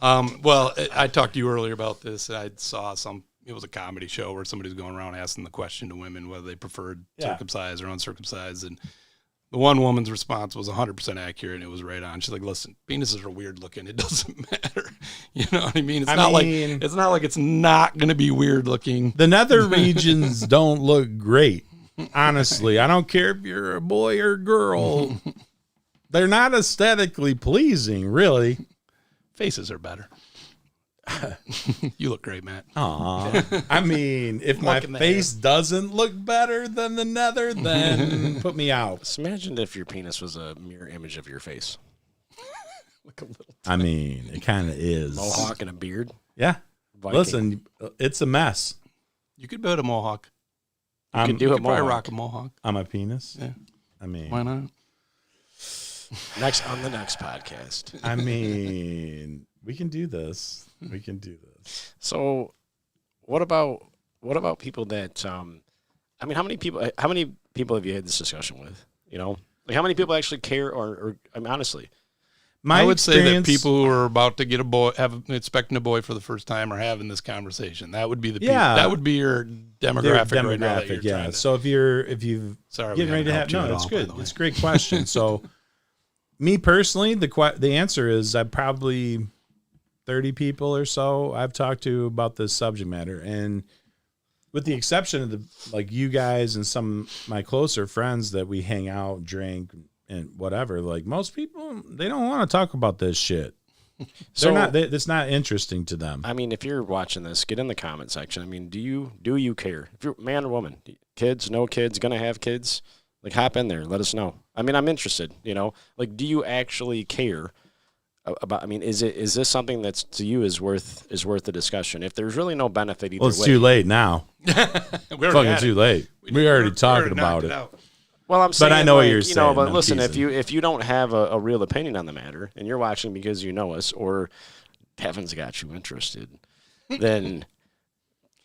well. Well, I talked to you earlier about this. I saw it was a comedy show where somebody was going around asking the question to women whether they preferred circumcised or uncircumcised. And the one woman's response was 100% accurate, and it was right on. She's like, listen, penises are weird looking. It doesn't matter. You know what I mean? It's not like it's not going to be weird looking. The nether regions don't look great. Honestly, I don't care if you're a boy or girl. They're not aesthetically pleasing, really. Faces are better. You look great, Matt. Aw. I mean, if my face doesn't look better than the nether, then put me out. Just imagine if your penis was a mirror image of your face. Like a little I mean, it kind of is. mohawk and a beard. Yeah. Viking. Listen, it's a mess. You could build a mohawk. You could do You it could probably mohawk. rock a mohawk. On my penis? Yeah. I mean, Why not? Next on the next podcast. I mean, we can do this. We can do this. So, what about people that? I mean, how many people have you had this discussion with? Like how many people actually care, or I mean, honestly, I would say that people who are about to get a boy, expecting a boy for the first time, are having this conversation. That would be the people. That would be your demographic right now. That you're trying to, so if you've getting ready to have it's good. It's a great question. So, me personally, the answer is I probably 30 people or so I've talked to about this subject matter, and with the exception of like you guys and some of my closer friends that we hang out, drink, and whatever, like most people, they don't want to talk about this shit. It's not interesting to them. I mean, if you're watching this, get in the comment section. I mean, do you care? If you're man or woman, kids, no kids, gonna have kids, like hop in there, let us know. I mean, I'm interested, like, do you actually care about, I mean, is this something that's to you is worth the discussion? If there's really no benefit either way. Well, it's too late now. We're fucking too late. We're already talking about it. Well, I'm saying, but I know what you're saying. But I'm listen, teasing. if you don't have a real opinion on the matter, and you're watching because you know us, or Kevin's got you interested, then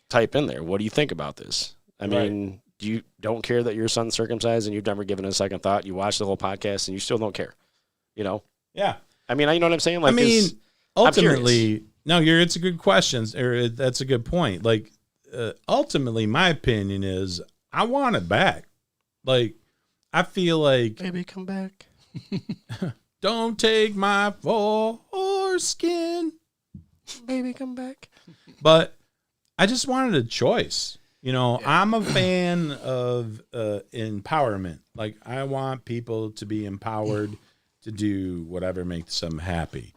type in there. What do you think about this? I mean, you don't care that your son's circumcised, and you've never given it a second thought. You watch the whole podcast, and you still don't care. Yeah. I mean, you know what I'm saying? Like, I mean, ultimately, it's a good question, or that's a good point. Like, ultimately, my opinion is I want it back. Like, I feel like, baby, come back. Don't take my foreskin, baby, come back. But I just wanted a choice. I'm a fan of empowerment. Like, I want people to be empowered to do whatever makes them happy.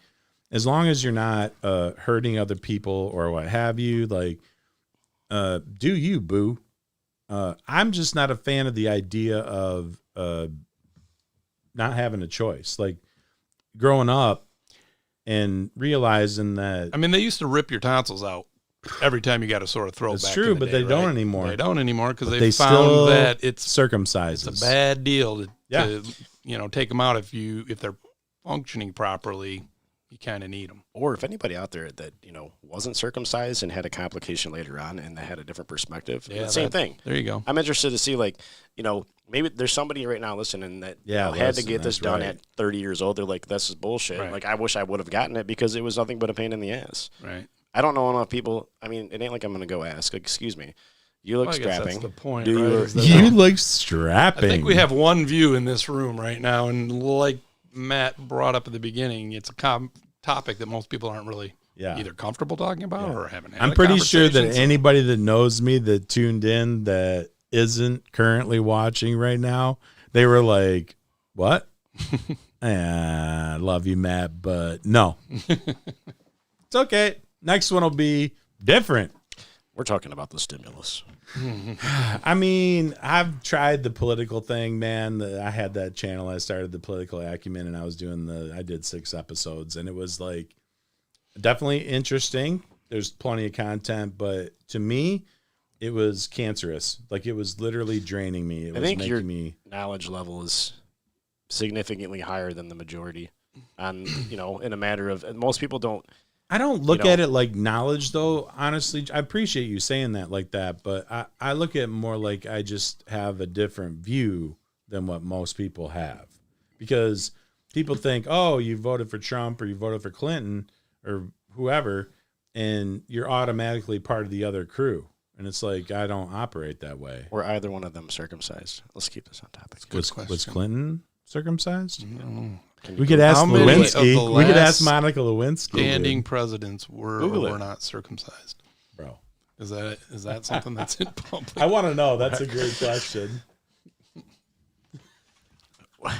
As long as you're not hurting other people or what have you, like, do you, boo. I'm just not a fan of the idea of not having a choice. Like, growing up and realizing that. I mean, they used to rip your tonsils out every time you got a sore throat. It's back true, in the but day, they don't anymore. They don't anymore because But they found still that it's circumcised. a bad deal to take them out if they're functioning properly. You kind of need them. Or if anybody out there that, wasn't circumcised and had a complication later on and they had a different perspective, same thing. There you go. I'm interested to see, like, maybe there's somebody right now listening that had to get this done at 30 years old. They're like, this is bullshit. Right. Like, I wish I would have gotten it because it was nothing but a pain in the ass. Right. I don't know enough people. I mean, it ain't like I'm going to go ask. Like, excuse me. You look I guess strapping. that's the point. Do right, you- is that You look strapping. I think we have one view in this room right now, and like Matt brought up at the beginning, it's a topic that most people aren't really either comfortable talking about or haven't had. I'm pretty sure that anybody that knows me that tuned in that isn't currently watching right now, they were like, what? I love you, Matt, but no. It's okay. Next one will be different. We're talking about the stimulus. I mean, I've tried the political thing, man. I had that channel. I started the political acumen, and I did 6 episodes, and it was like definitely interesting. There's plenty of content, but to me, it was cancerous. Like it was literally draining me. It was think your making me knowledge level is significantly higher than the majority. On in a matter of most people don't. I don't look at it like knowledge, though. Honestly, I appreciate you saying that like that, but I look at it more like I just have a different view than what most people have. Because people think, oh, you voted for Trump or you voted for Clinton or whoever, and you're automatically part of the other crew. And it's like, I don't operate that way. Or either one of them circumcised. Let's keep this on topic. Was Clinton circumcised? Mm. We could ask How many of Lewinsky. the We could ask last Monica Lewinsky. Standing presidents were Google or it. were not circumcised. Bro. Is that something that's in public? I want to know. That's a great question.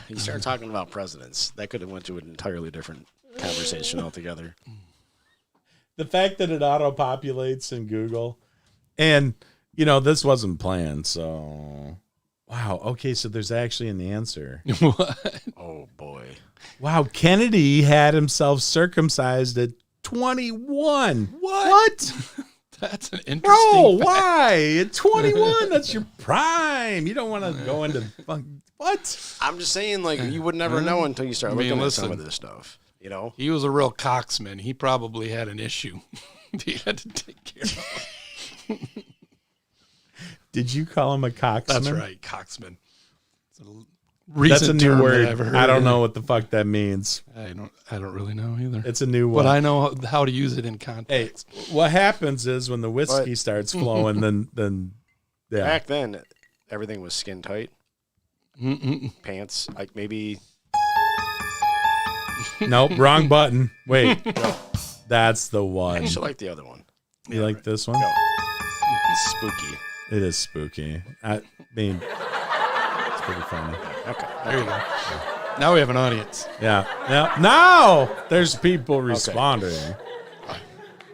You start talking about presidents, that could have went to an entirely different conversation altogether. The fact that it auto-populates in Google, and, this wasn't planned, so... Wow, okay, so there's actually an answer. What? Oh, boy. Wow, Kennedy had himself circumcised at 21. What? That's an interesting Bro, fact. why? At 21, that's your prime. You don't want to go into... What? I'm just saying, you would never know until you start looking at some of this stuff, He was a real cocksman. He probably had an issue he had to take care of. Did you call him a cocksman? That's right, cocksman. That's a new term that word. I've heard. I don't know what the fuck that means. I don't really know either. It's a new one. But I know how to use it in Hey, context. what happens is when the whiskey starts flowing, then yeah. Back then, everything was skin tight. Mm-mm. Pants, maybe. Nope, wrong button. Wait, that's the I one. actually like the other one. You like this one? Go. It's spooky. It is spooky. I mean, it's pretty funny. Okay. There you go. Now we have an audience. Yeah. Now there's people responding.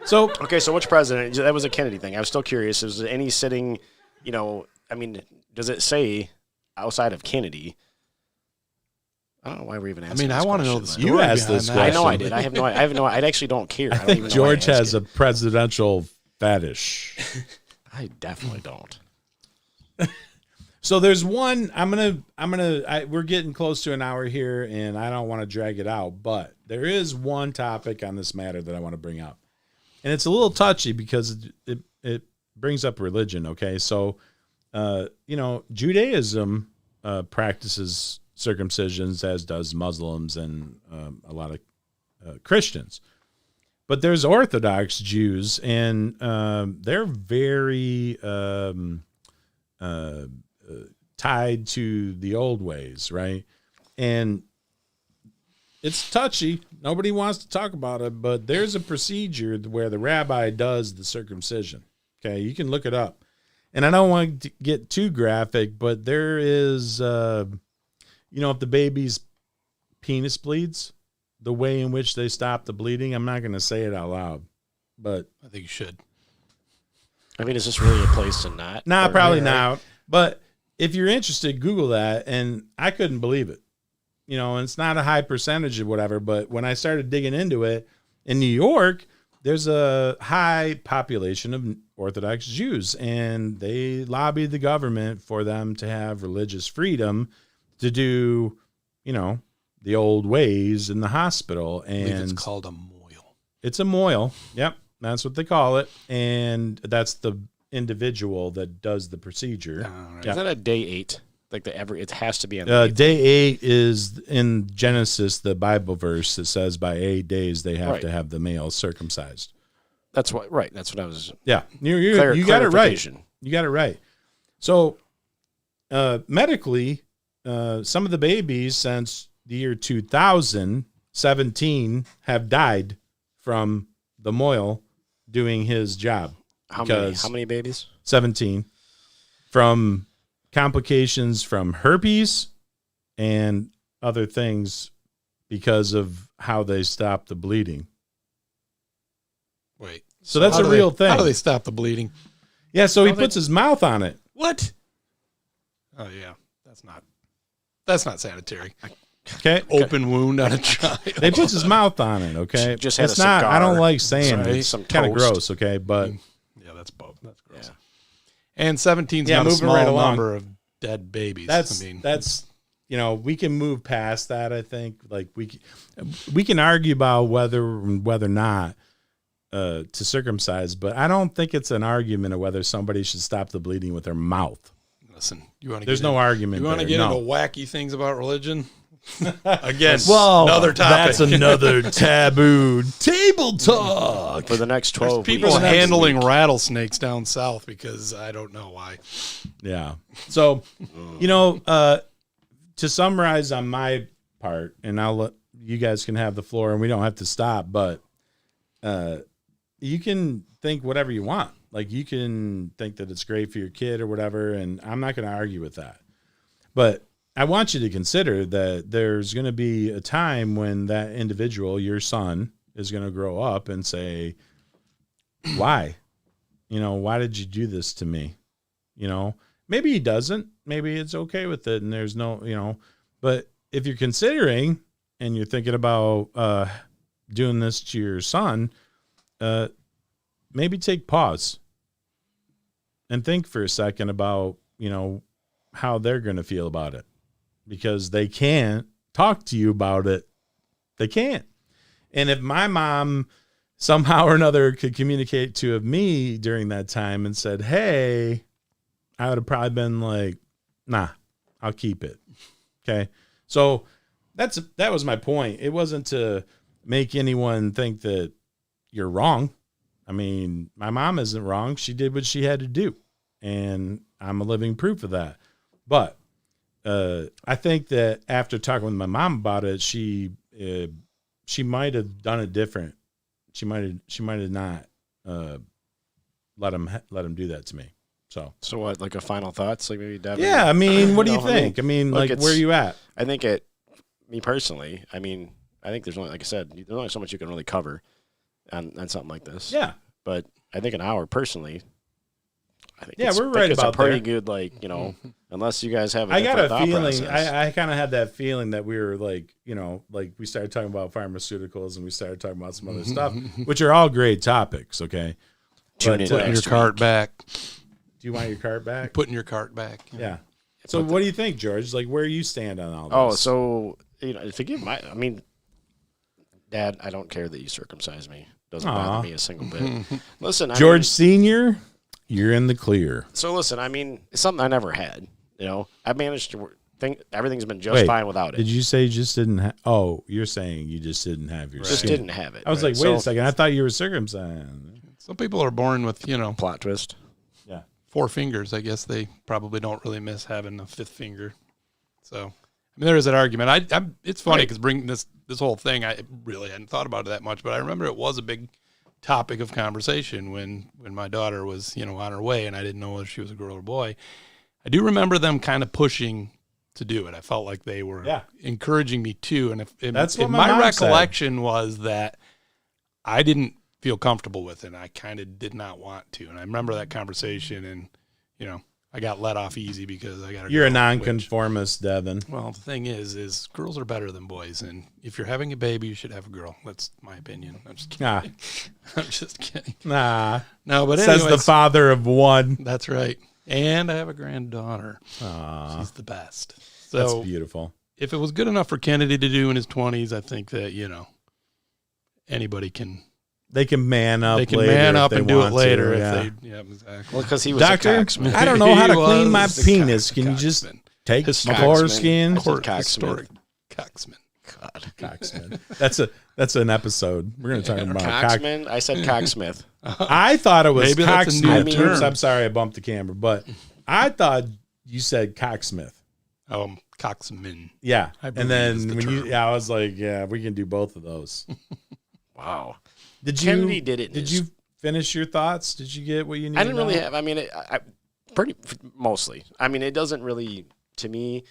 So Okay, so which president? That was a Kennedy thing. I was still curious. Is there any sitting, does it say outside of Kennedy? I don't know why we're even asking. I want to know the story. You asked behind this that. question. I know I did. I have no. I actually don't care. I don't think even know George why I has ask a presidential fetish. it. I definitely don't. So there's one. We're getting close to an hour here, and I don't want to drag it out. But there is one topic on this matter that I want to bring up, and it's a little touchy because it brings up religion. Okay, so Judaism practices circumcisions, as does Muslims and a lot of Christians. But there's Orthodox Jews, and they're very tied to the old ways, right? And it's touchy. Nobody wants to talk about it, but there's a procedure where the rabbi does the circumcision. Okay, you can look it up. And I don't want to get too graphic, but there is, if the baby's penis bleeds, the way in which they stop the bleeding, I'm not going to say it out loud, but I think you should. Is this really a place to not? nah, or- probably not. But if you're interested, Google that, and I couldn't believe it. And it's not a high percentage or whatever, but when I started digging into it, in New York, there's a high population of Orthodox Jews, and they lobbied the government for them to have religious freedom to do, the old ways in the hospital. I believe it's And called a moil. it's a moil. Yep, that's what they call it. And that's the individual that does the procedure. All right. Yeah. Is that a day 8? It has to be on the Day 8 is in Genesis, the Bible verse that says by 8 days they have Right. to have the male circumcised. That's what. Right. That's what I was. Yeah, you got it right. Clarification. You got it right. So, medically, some of the babies since the year 2017 have died from the moil doing his job. How many? Because- How many babies? 17 from complications from herpes and other things because of how they stop the bleeding. Wait. So that's how a do real they- thing. How do they stop the bleeding? Yeah, so he How they- puts his mouth on it. What? Oh yeah, that's not sanitary. Okay. Open wound on a child. They puts his mouth on it, okay? Just had it's a not cigar, I don't like saying some- it. It's some kind of toast. gross, okay? But Yeah, that's gross. Yeah. And 17's Yeah, not a moving small right along. number of dead babies. That's we can move past that. I think like we can argue about whether or not to circumcise, but I don't think it's an argument of whether somebody should stop the bleeding with their mouth. Listen, you want to There's no argument. You want to there, get no. into wacky things about religion? Again, Well, another topic. that's another taboo table talk. For the next 12 People weeks. handling rattlesnakes down south because I don't know why. Yeah. So, to summarize on my part, and I'll let you guys can have the floor, and we don't have to stop, but you can think whatever you want. Like you can think that it's great for your kid or whatever, and I'm not going to argue with that. But I want you to consider that there's going to be a time when that individual, your son, is going to grow up and say, why? Why did you do this to me? Maybe he doesn't. Maybe it's okay with it, and there's no, but if you're considering and you're thinking about doing this to your son, maybe take pause and think for a second about, how they're going to feel about it, because they can't talk to you about it. They can't. And if my mom somehow or another could communicate to me during that time and said, hey, I would have probably been like, nah, I'll keep it. Okay. So that was my point. It wasn't to make anyone think that you're wrong. I mean, my mom isn't wrong. She did what she had to do, and I'm a living proof of that. But I think that after talking with my mom about it, she might have done it different. She might have not let him do that to me. So what, like a final thoughts? Like maybe Devin? yeah, I mean, what do you think? I mean, look, like, where are you at? I think me personally, I mean, I think there's only, like I said, there's only so much you can really cover on something like this. Yeah. But I think an hour personally, I think we're right it's about a pretty there. good, unless you guys have I got a thought feeling, process. I kind of had that feeling that we were like, like we started talking about pharmaceuticals and we started talking about some other stuff, which are all great topics. Okay. Tune in Putting your next cart week. back. Do you want your cart back? Putting your cart back. Yeah. So what do you think, George? Like, where you stand on all this? Oh, so, forgive I mean, Dad, I don't care that you circumcise me. Doesn't bother me a single bit. Listen, George Sr., you're in the clear. So listen, I mean, it's something I never had. I managed to think everything's been just fine without it. Did you say you just didn't have? Oh, you're saying you just didn't have your Just skin. didn't have it. I was like, wait a second. I thought you were circumcised. Some people are born with, Plot twist. Yeah. 4 fingers. I guess they probably don't really miss having a 5th finger. So, I mean, there is that argument. It's funny because bringing this whole thing, I really hadn't thought about it that much, but I remember it was a big topic of conversation when my daughter was, on her way and I didn't know whether she was a girl or boy. I do remember them kind of pushing to do it. I felt like they were encouraging me to. And That's what my mom recollection was that I didn't feel comfortable with it. I kind of did not want to. And I remember that conversation and, I got let off easy because I got a You're a girl, nonconformist, Devin. well, the thing is girls are better than boys. And if you're having a baby, you should have a girl. That's my opinion. I'm just kidding. Nah. I'm just kidding. Nah. No, but Says anyways, the father of one. that's right. And I have a granddaughter. Aw, She's the best. that's So beautiful. if it was good enough for Kennedy to do in his 20s, I think that, anybody can. They can man up. They can later man if up they and do it want later to, if yeah. they. Yeah, exactly. Well, because he was Doctor, a cocksman. I don't know how to He clean my was a penis. Can you just cocksman. take my Historic foreskin? I said Historic cocksman. God. Cocksman. That's an episode. We're going to talk about Cocksman? I said cocksmith. I thought it was Maybe that's a new cocksmith. term. Oops, I'm sorry, I bumped the camera, but I thought you said cocksmith. Cocksman. Yeah, I and believe then is the when term. I was like, yeah, we can do both of those. Wow. Did you? Kennedy did it. Did you finish your thoughts? Did you get what you needed? I didn't really have. I mean, mostly. I mean, it doesn't really. To me,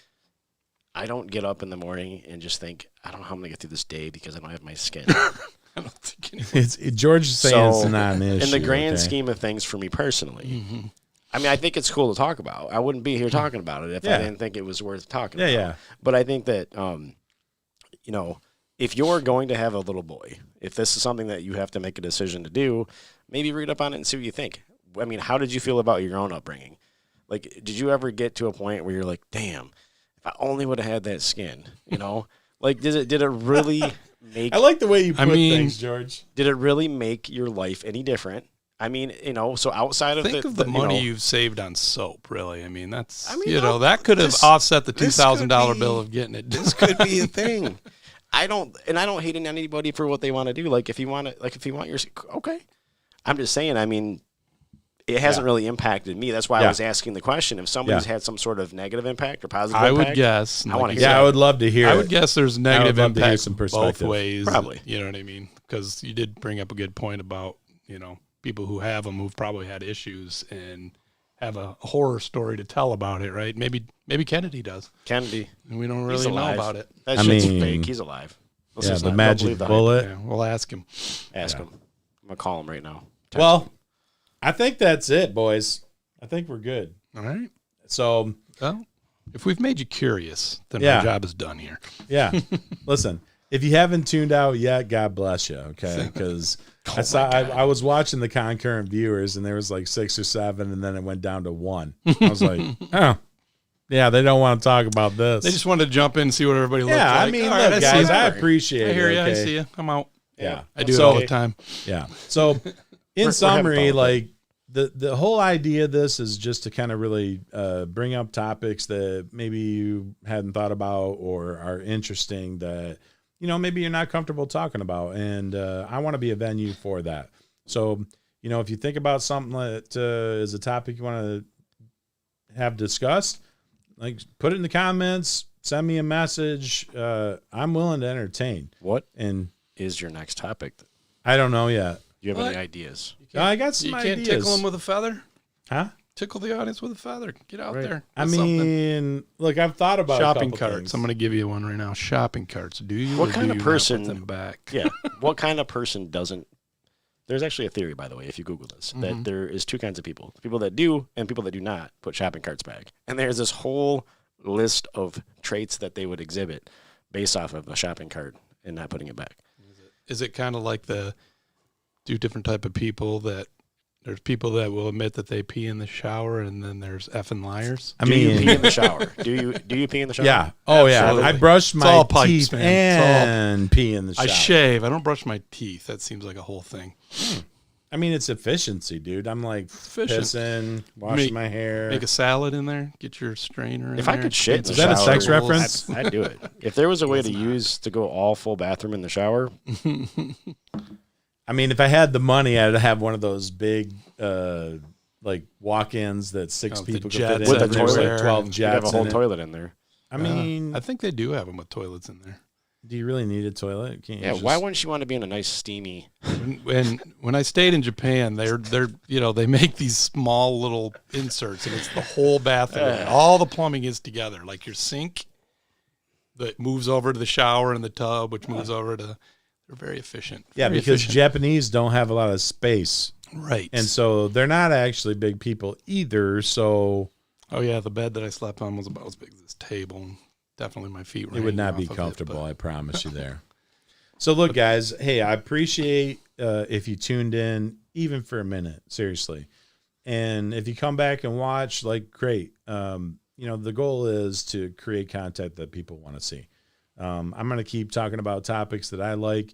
I don't get up in the morning and just think, I don't know how I'm gonna get through this day because I don't have my skin. I don't think anyone. George is saying So, it's not an issue. in the grand okay? scheme of things, for me personally, I mean, I think it's cool to talk about. I wouldn't be here talking about it if Yeah. I didn't think it was worth talking Yeah, about. yeah. But I think that, if you're going to have a little boy, if this is something that you have to make a decision to do, maybe read up on it and see what you think. I mean, how did you feel about your own upbringing? Like, did you ever get to a point where you're like, damn, if I only would have had that skin, you know? Like, did it really make... I like the way you put things, George. Did it really make your life any different? I mean, you know, so outside of the money you know, you've saved on soap, really. I mean, that's, I mean, you no, know, that could have offset the $2,000 bill of getting it. This could be a thing. I don't hate anybody for what they want to do. Like, if you want your, okay. I'm just saying, I mean, it hasn't really impacted me. That's why I was asking the question. If somebody's had some sort of negative impact or positive impact, I would guess. I want to hear I would love to hear I would guess there's negative impact some both ways. Probably. You know what I mean? Because you did bring up a good point about, you know, people who have them who've probably had issues and have a horror story to tell about it, right? Maybe Kennedy does. Kennedy. And we don't really know about it. That shit's fake. He's alive. The magic bullet. Yeah, we'll ask him. Ask him. I'm going to call him right now. Well, I think that's it, boys. I think we're good. All right. So, well, if we've made you curious, then my job is done here. Yeah. Listen, if you haven't tuned out yet, God bless you, okay? Because I was watching the concurrent viewers, and there was like 6 or 7, and then it went down to 1. I was like, oh, yeah, they don't want to talk about this. They just wanted to jump in and see what everybody looks like. Yeah, I mean, look, guys, I appreciate it. I hear you. Okay? I see you. I'm out. Yeah. I do it all the time. Yeah. So, in summary, like, the whole idea of this is just to kind of really bring up topics that maybe you hadn't thought about or are interesting that, you know, maybe you're not comfortable talking about. And I want to be a venue for that. So, you know, if you think about something that is a topic you want to have discussed, like, put it in the comments, send me a message. I'm willing to entertain. What is your next topic? I don't know yet. Do you have any ideas? I got some ideas. You can't tickle them with a feather? Huh? Tickle the audience with a feather. Get out there. I mean, look, I've thought about shopping a couple carts. things. I'm going to give you one right now. Shopping carts. Do you? What kind of person? Put them back? Yeah. What kind of person doesn't? There's actually a theory, by the way, if you Google this, that there is 2 kinds of people: people that do and people that do not put shopping carts back. And there's this whole list of traits that they would exhibit based off of a shopping cart and not putting it back. Is it kind of like the 2 different type of people that? There's people that will admit that they pee in the shower, and then there's effing liars. Do you pee in the shower? Do you pee in the shower? Yeah. Oh, Absolutely. yeah. I brush my all pipes, teeth man. and pee in the shower. I shave. I don't brush my teeth. That seems like a whole thing. I mean, it's efficiency, dude. I'm like pissing, washing my hair. Make a salad in there. Get your strainer in If there. I could shit in the Is that a shower, sex reference? I'd do it. If there was a way to go all full bathroom in the shower. I mean, if I had the money, I'd have one of those big, like, walk-ins that 6 people could fit in. With a There's toilet. like 12 You'd jets have a whole in it. toilet in there. I mean, I think they do have them with toilets in there. do you really need a toilet? Can't you Yeah, just... why wouldn't you want to be in a nice steamy? When I stayed in Japan, they're you know, they make these small little inserts, and it's the whole bathroom. All the plumbing is together, like your sink that moves over to the shower and the tub, which moves over to. They're very efficient. Yeah, Very because efficient. Japanese don't have a lot of space. Right. And so they're not actually big people either. So Oh yeah, the bed that I slept on was about as big as this table. Definitely my feet were it would hanging not be off of comfortable. it, I promise you there. So look, guys, hey, I appreciate if you tuned in even for a minute, seriously. And if you come back and watch, like, great. You know, the goal is to create content that people want to see. I'm going to keep talking about topics that I like.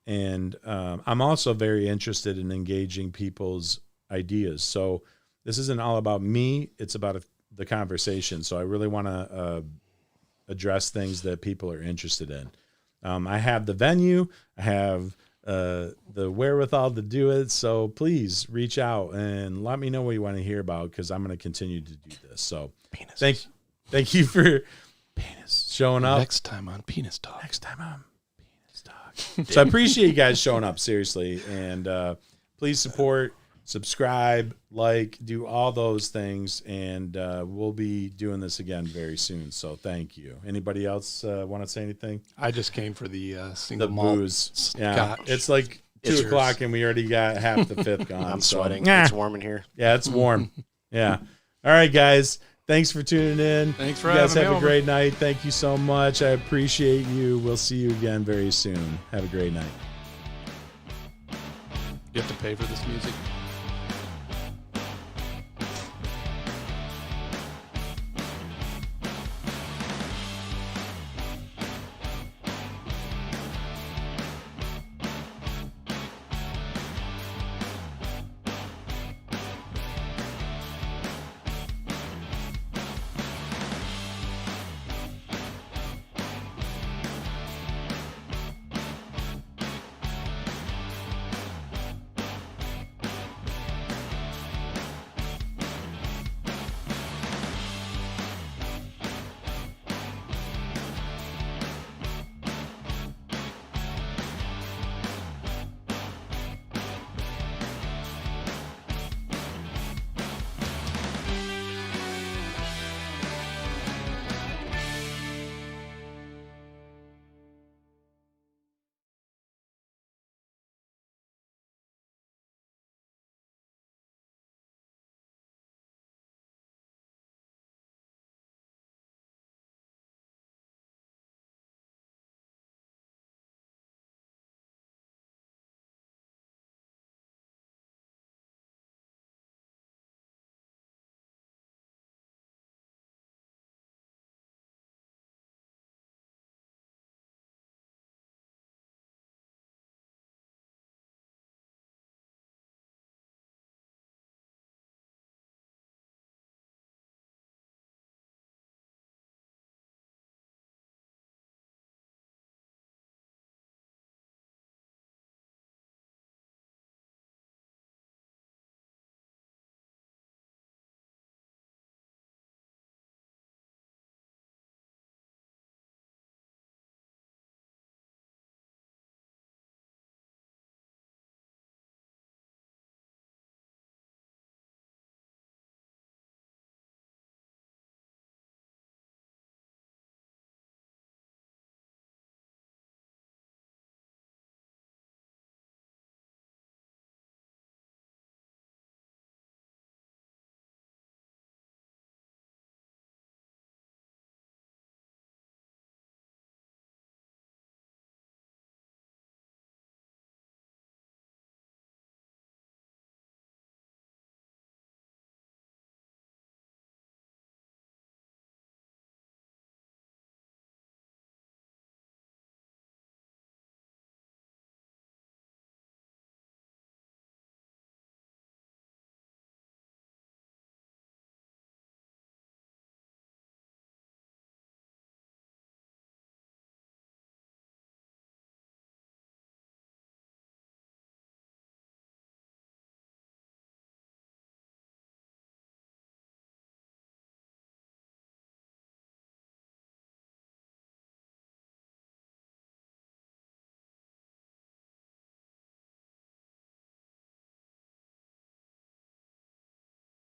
And I'm also very interested in engaging people's ideas. So this isn't all about me. It's about the conversation. So I really want to address things that people are interested in. I have the venue. I have the wherewithal to do it. So please reach out and let me know what you want to hear about, because I'm going to continue to do this. So thank you for showing up. Next time on Penis Talk. So I appreciate you guys showing up, seriously. And please support, subscribe, like, do all those things. And we'll be doing this again very soon. So thank you. Anybody else want to say anything? I just came for the The single malt booze. Yeah. scotch. It's like 2 o'clock and we already got half the 5th gone. I'm so- sweating. It's warm in here. Yeah, it's warm. Yeah. All right, guys. Thanks for tuning in. Thanks for you guys having me have a over. great night. Thank you so much. I appreciate you. We'll see you again very soon. Have a great night. You have to pay for this music.